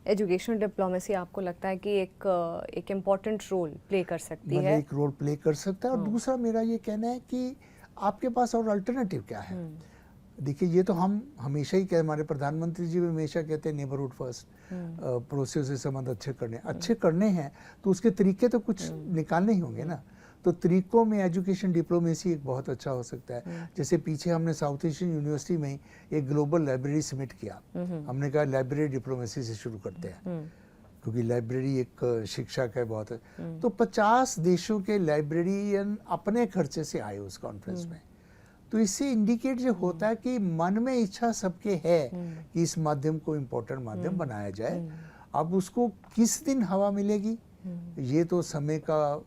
Speaker 1: एजुकेशनल डिप्लोमेसी आपको लगता है कि एक इम्पॉर्टेंट रोल प्ले कर सकती है?
Speaker 2: एक रोल प्ले कर सकता है। और दूसरा मेरा ये कहना है कि आपके पास और अल्टरनेटिव क्या है। देखिए, ये तो हम हमेशा ही हमारे प्रधानमंत्री जी भी हमेशा कहते हैं नेबरहुड फर्स्ट, पड़ोसियों से संबंध अच्छे करने हैं तो उसके तरीके तो कुछ निकालने ही होंगे ना। तो तरीकों में एजुकेशन डिप्लोमेसी एक बहुत अच्छा हो सकता है। जैसे पीछे हमने साउथ एशियन यूनिवर्सिटी में एक ग्लोबल लाइब्रेरी समिट किया, हमने कहा लाइब्रेरी डिप्लोमेसी से शुरू करते हैं, क्योंकि लाइब्रेरी एक शिक्षा का बहुत है। तो 50 देशों के लाइब्रेरियन अपने खर्चे से आए उस कॉन्फ्रेंस में। तो इससे इंडिकेट जो होता है कि मन में इच्छा सबके है कि इस माध्यम को इम्पोर्टेंट माध्यम बनाया जाए। अब उसको किस दिन हवा मिलेगी ये तो समय का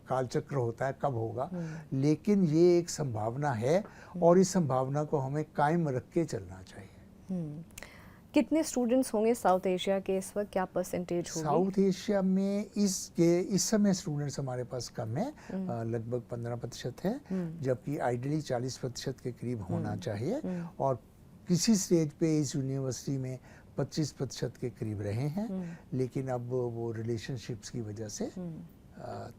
Speaker 2: कालचक्र होता है, कब होगा, लेकिन ये एक संभावना है और इस संभावना को हमें कायम रख के चलना चाहिए।
Speaker 1: कितने स्टूडेंट्स होंगे साउथ एशिया के इस वक्त, क्या परसेंटेज होगी?
Speaker 2: साउथ एशिया में इस समय स्टूडेंट्स हमारे पास कम है, लगभग 15% है, जबकि आइडियली 40% के करीब होना चाहिए। और किसी स्टेज पे इस यूनिवर्सिटी में 25% के करीब रहे हैं, लेकिन अब वो रिलेशनशिप्स की वजह से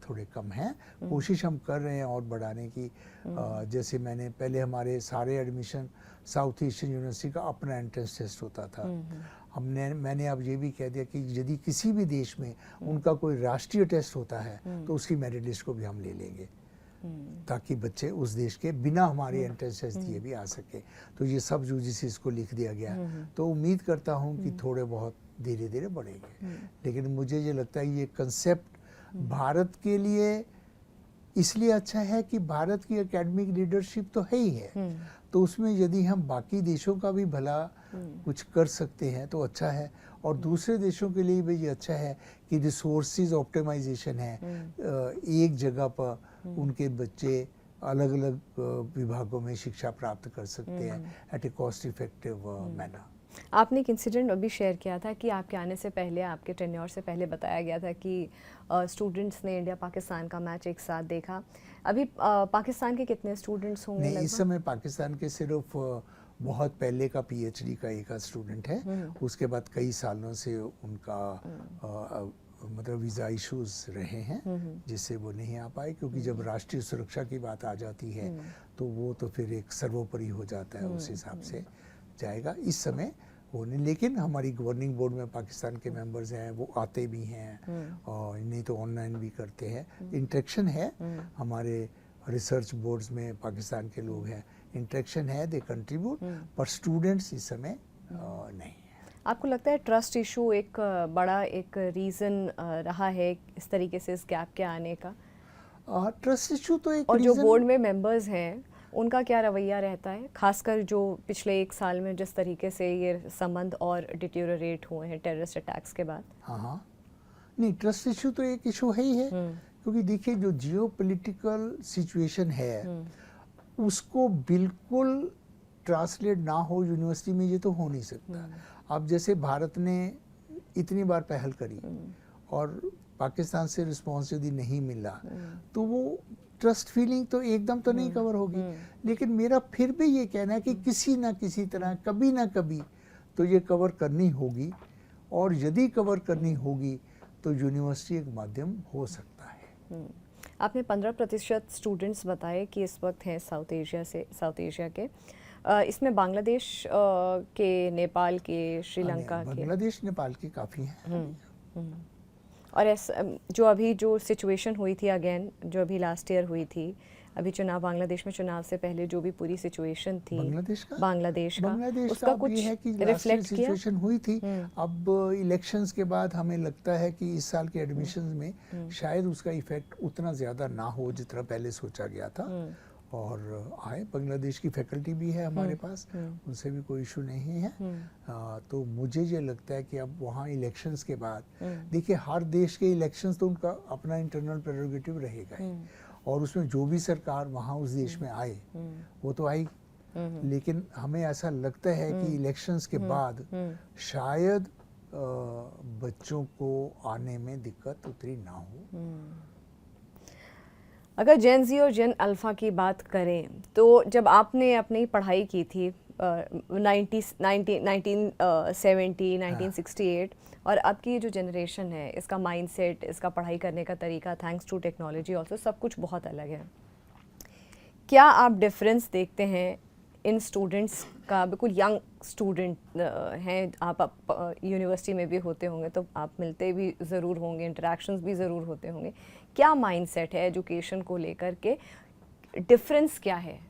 Speaker 2: थोड़े कम हैं। कोशिश हम कर रहे हैं और बढ़ाने की। जैसे मैंने पहले हमारे सारे एडमिशन साउथ एशियन यूनिवर्सिटी का अपना एंट्रेंस टेस्ट होता था। मैंने अब ये भी कह दिया कि यदि किसी भी देश में उनका कोई राष्ट्रीय टेस्ट होता है तो उसकी मेरिट लिस्ट को भी हम ले लेंगे, ताकि बच्चे उस देश के बिना हमारे एंट्रेंस टेस्ट दिए भी आ सके। तो ये सब यूजीसी इसको लिख दिया गया। तो उम्मीद करता हूँ कि थोड़े बहुत धीरे धीरे बढ़ेंगे। लेकिन मुझे ये लगता है ये कंसेप्ट भारत के लिए इसलिए अच्छा है कि भारत की एकेडमिक लीडरशिप तो है ही है, तो उसमें यदि हम बाकी देशों का भी भला कुछ कर सकते हैं तो अच्छा है। और दूसरे देशों के लिए भी ये अच्छा है कि रिसोर्सेज ऑप्टिमाइजेशन है, एक जगह पर उनके बच्चे अलग अलग विभागों में शिक्षा प्राप्त कर सकते हैं एट ए कॉस्ट इफेक्टिव मैनर।
Speaker 1: आपने एक इंसिडेंट अभी शेयर किया था कि आपके आने से पहले, आपके टेन्योर से पहले बताया गया था कि स्टूडेंट्स ने इंडिया पाकिस्तान का मैच एक साथ देखा। अभी पाकिस्तान के कितने स्टूडेंट्स होंगे?
Speaker 2: नहीं, इस समय पाकिस्तान के सिर्फ बहुत पहले का पीएचडी का एक स्टूडेंट है। उसके बाद कई सालों से उनका मतलब वीज़ा इश्यूज रहे हैं जिससे वो नहीं आ पाए, क्योंकि जब राष्ट्रीय सुरक्षा की बात आ जाती है तो वो तो फिर एक सर्वोपरि हो जाता है, उस हिसाब से जाएगा। इस समय वो नहीं, लेकिन हमारी गवर्निंग बोर्ड में पाकिस्तान के मेंबर्स हैं, वो आते भी हैं और नहीं तो ऑनलाइन भी करते हैं। इंटरेक्शन है, हमारे रिसर्च बोर्ड्स में पाकिस्तान के लोग हैं, इंटरेक्शन है, दे कंट्रीब्यूट, पर स्टूडेंट्स इस समय नहीं।
Speaker 1: आपको लगता है ट्रस्ट इशू एक बड़ा एक रीज़न रहा है इस तरीके से इस गैप के आने का?
Speaker 2: ट्रस्ट इशू तो एक,
Speaker 1: और जो बोर्ड में मेंबर्स हैं उनका क्या रवैया रहता है, खासकर जो पिछले एक साल में जिस तरीके से ये संबंध और डिटेरियोरेट हुए हैं टेररिस्ट अटैक्स के बाद?
Speaker 2: हाँ, नहीं, ट्रस्ट इशू तो एक इशू है ही है, क्योंकि देखिए जो जियोपॉलिटिकल सिचुएशन है उसको बिल्कुल ट्रांसलेट ना हो यूनिवर्सिटी में, ये तो हो नहीं सकता। अब जैसे भारत ने इतनी बार पहल करी और पाकिस्तान से रिस्पॉन्स यदि नहीं मिला तो वो ट्रस्ट फीलिंग तो एकदम तो नहीं कवर होगी। लेकिन मेरा फिर भी ये कहना है कि किसी ना किसी तरह कभी ना कभी तो ये कवर करनी होगी, और यदि कवर करनी होगी तो यूनिवर्सिटी एक माध्यम हो सकता है।
Speaker 1: आपने 15% स्टूडेंट्स बताए कि इस वक्त हैं साउथ एशिया के। इसमें बांग्लादेश के, नेपाल के, श्रीलंका के?
Speaker 2: बांग्लादेश नेपाल के काफ़ी हैं।
Speaker 1: और जो अभी जो सिचुएशन हुई थी अगेन, जो अभी लास्ट ईयर हुई थी, अभी चुनाव, बांग्लादेश में चुनाव से पहले जो भी पूरी सिचुएशन थी बांग्लादेश का उसका कुछ
Speaker 2: ये है कि
Speaker 1: रिफ्लेक्ट किया?
Speaker 2: सिचुएशन हुई थी। अब इलेक्शंस के बाद हमें लगता है कि इस साल के एडमिशंस में शायद उसका इफेक्ट उतना ज़्यादा ना हो जितना पहले सोचा गया था। और आए, बांग्लादेश की फैकल्टी भी है हमारे पास, उनसे भी कोई इशू नहीं है। तो मुझे ये लगता है कि अब वहाँ इलेक्शंस के बाद, देखिए हर देश के इलेक्शंस तो उनका अपना इंटरनल प्रेरोगेटिव रहेगा ही, और उसमें जो भी सरकार वहाँ उस देश में आए वो तो आई। लेकिन हमें ऐसा लगता है कि इलेक्शंस के बाद शायद बच्चों को आने में दिक्कत उतनी ना हो।
Speaker 1: अगर जेन ज़ी और जेन अल्फ़ा की बात करें तो जब आपने अपनी पढ़ाई की थी 1968 और अब की ये जो जनरेशन है, इसका माइंडसेट, इसका पढ़ाई करने का तरीका, थैंक्स टू टेक्नोलॉजी ऑल्सो, सब कुछ बहुत अलग है। क्या आप डिफरेंस देखते हैं इन स्टूडेंट्स का? बिल्कुल यंग स्टूडेंट हैं आप यूनिवर्सिटी में भी होते होंगे तो आप मिलते भी ज़रूर होंगे, इंटरेक्शंस भी ज़रूर होते होंगे। क्या माइंडसेट है एजुकेशन को लेकर के? डिफरेंस क्या है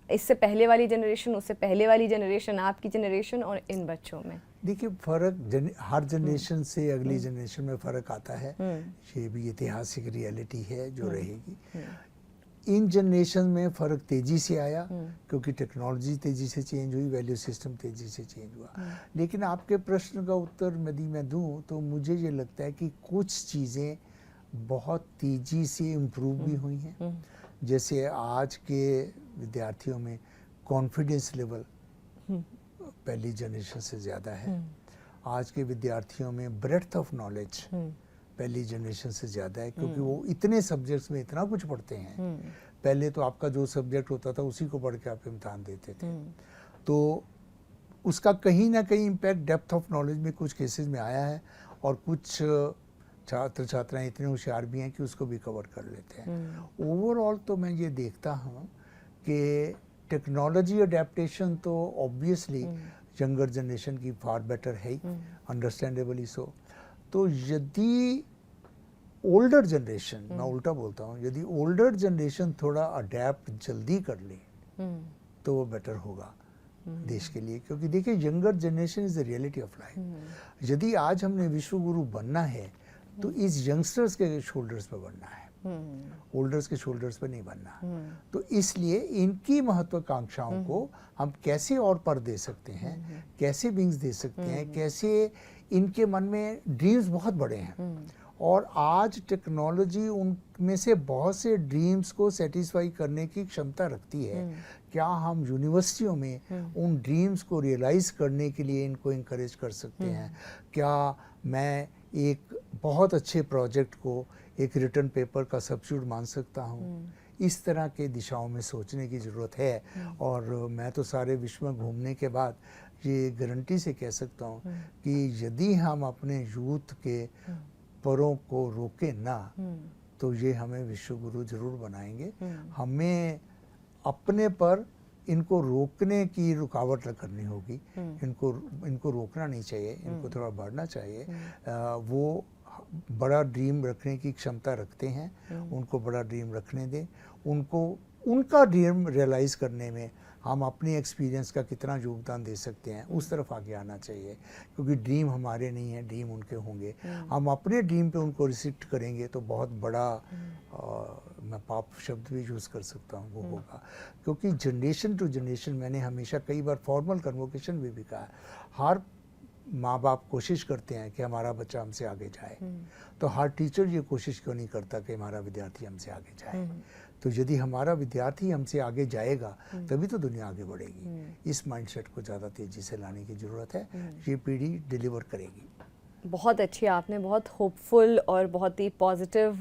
Speaker 1: इससे पहले वाली जनरेशन, उससे पहले वाली जनरेशन, आपकी जनरेशन और इन बच्चों में?
Speaker 2: देखिए फ़र्क हर जनरेशन से अगली जनरेशन में फ़र्क आता है, ये भी ऐतिहासिक रियलिटी है जो रहेगी। इन जनरेशन में फ़र्क तेज़ी से आया क्योंकि टेक्नोलॉजी तेज़ी से चेंज हुई, वैल्यू सिस्टम तेज़ी से चेंज हुआ। लेकिन आपके प्रश्न का उत्तर यदि मैं दूं तो मुझे ये लगता है कि कुछ चीज़ें बहुत तेज़ी से इम्प्रूव भी हुई हैं। जैसे आज के विद्यार्थियों में कॉन्फिडेंस लेवल पहली जनरेशन से ज़्यादा है। आज के विद्यार्थियों में ब्रेड्थ ऑफ नॉलेज पहली जनरेशन से ज़्यादा है क्योंकि वो इतने सब्जेक्ट्स में इतना कुछ पढ़ते हैं। पहले तो आपका जो सब्जेक्ट होता था उसी को पढ़ के आप इम्तिहान देते थे, तो उसका कहीं ना कहीं इम्पैक्ट डेप्थ ऑफ नॉलेज में कुछ केसेस में आया है और कुछ छात्र छात्राएं इतने होशियार भी हैं कि उसको भी कवर कर लेते हैं। ओवरऑल तो मैं ये देखता हूँ कि टेक्नोलॉजी अडेप्टेशन तो ऑब्वियसली यंगर जनरेशन की फार बेटर है, अंडरस्टैंडेबली सो। तो यदि ओल्डर जनरेशन, मैं उल्टा बोलता हूँ, यदि ओल्डर जनरेशन थोड़ा अडेप्ट जल्दी कर ले तो वो बेटर होगा देश के लिए, क्योंकि देखिए younger generation is the reality of life. यदि आज हमने विश्व गुरु बनना है तो इस यंगस्टर्स के शोल्डर्स पे बनना है, ओल्डर्स के शोल्डर्स पे नहीं बनना। तो इसलिए इनकी महत्वाकांक्षाओं को हम कैसे और पर दे सकते हैं, कैसे विंग्स दे सकते हैं, कैसे इनके मन में ड्रीम्स बहुत बड़े हैं और आज टेक्नोलॉजी उनमें से बहुत से ड्रीम्स को सेटिस्फाई करने की क्षमता रखती है। क्या हम यूनिवर्सिटियों में उन ड्रीम्स को रियलाइज़ करने के लिए इनको इंकरेज कर सकते हैं? क्या मैं एक बहुत अच्छे प्रोजेक्ट को एक रिटर्न पेपर का सब्स्टिट्यूट मान सकता हूँ? इस तरह के दिशाओं में सोचने की ज़रूरत है। और मैं तो सारे विश्व में घूमने के बाद ये गारंटी से कह सकता हूँ कि यदि हम अपने यूथ के परों को रोके ना तो ये हमें विश्व गुरु जरूर बनाएंगे। हमें अपने पर इनको रोकने की रुकावट करनी होगी। इनको रोकना नहीं चाहिए, इनको थोड़ा बढ़ना चाहिए। वो बड़ा ड्रीम रखने की क्षमता रखते हैं, उनको बड़ा ड्रीम रखने दें। उनको उनका ड्रीम रियलाइज़ करने में हम अपनी एक्सपीरियंस का कितना योगदान दे सकते हैं उस तरफ आगे आना चाहिए, क्योंकि ड्रीम हमारे नहीं है, ड्रीम उनके होंगे। हम अपने ड्रीम पे उनको रिस्ट्रिक्ट करेंगे तो बहुत बड़ा मैं पाप शब्द भी यूज़ कर सकता हूँ वो होगा। क्योंकि जनरेशन टू जनरेशन, मैंने हमेशा कई बार फॉर्मल कन्वोकेशन में भी कहा है, हर माँ बाप कोशिश करते हैं कि हमारा बच्चा हमसे आगे जाए, तो हर टीचर ये कोशिश क्यों नहीं करता कि हमारा विद्यार्थी हमसे आगे जाए। तो यदि हमारा विद्यार्थी हमसे आगे जाएगा तभी तो दुनिया आगे बढ़ेगी। इस माइंडसेट को ज़्यादा तेज़ी से लाने की ज़रूरत है, ये पीढ़ी डिलीवर करेगी।
Speaker 1: बहुत अच्छी, आपने बहुत होपफुल और बहुत ही पॉजिटिव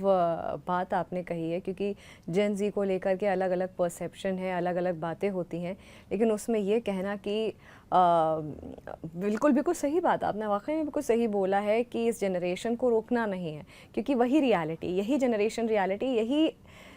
Speaker 1: बात आपने कही है, क्योंकि जेन ज़ी को लेकर के अलग अलग परसेप्शन है, अलग अलग बातें होती हैं, लेकिन उसमें ये कहना कि बिल्कुल सही बात, आपने वाकई में बिल्कुल सही बोला है कि इस जनरेशन को रोकना नहीं है, क्योंकि वही रियलिटी, यही जनरेशन रियलिटी, यही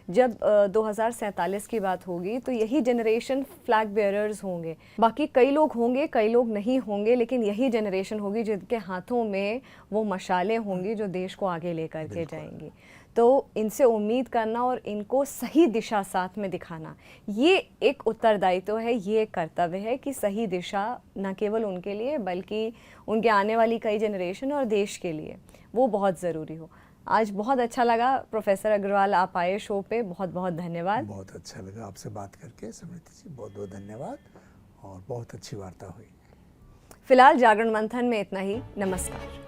Speaker 1: जब 2047 की बात होगी तो यही जनरेशन फ्लैग बेयरर्स होंगे। बाकी कई लोग होंगे, कई लोग नहीं होंगे, लेकिन यही जनरेशन होगी जिनके हाथों में वो मशालें होंगी जो देश को आगे लेकर के जाएंगी। तो इनसे उम्मीद करना और इनको सही दिशा साथ में दिखाना, ये एक उत्तरदायित्व है, ये एक कर्तव्य है कि सही दिशा न केवल उनके लिए बल्कि उनके आने वाली कई जनरेशन और देश के लिए वो बहुत ज़रूरी हो। आज बहुत अच्छा लगा प्रोफेसर अग्रवाल, आप आए शो पे, बहुत बहुत धन्यवाद।
Speaker 2: बहुत अच्छा लगा आपसे बात करके समृति जी, बहुत बहुत धन्यवाद और बहुत अच्छी वार्ता हुई।
Speaker 1: फिलहाल जागरण मंथन में इतना ही, नमस्कार।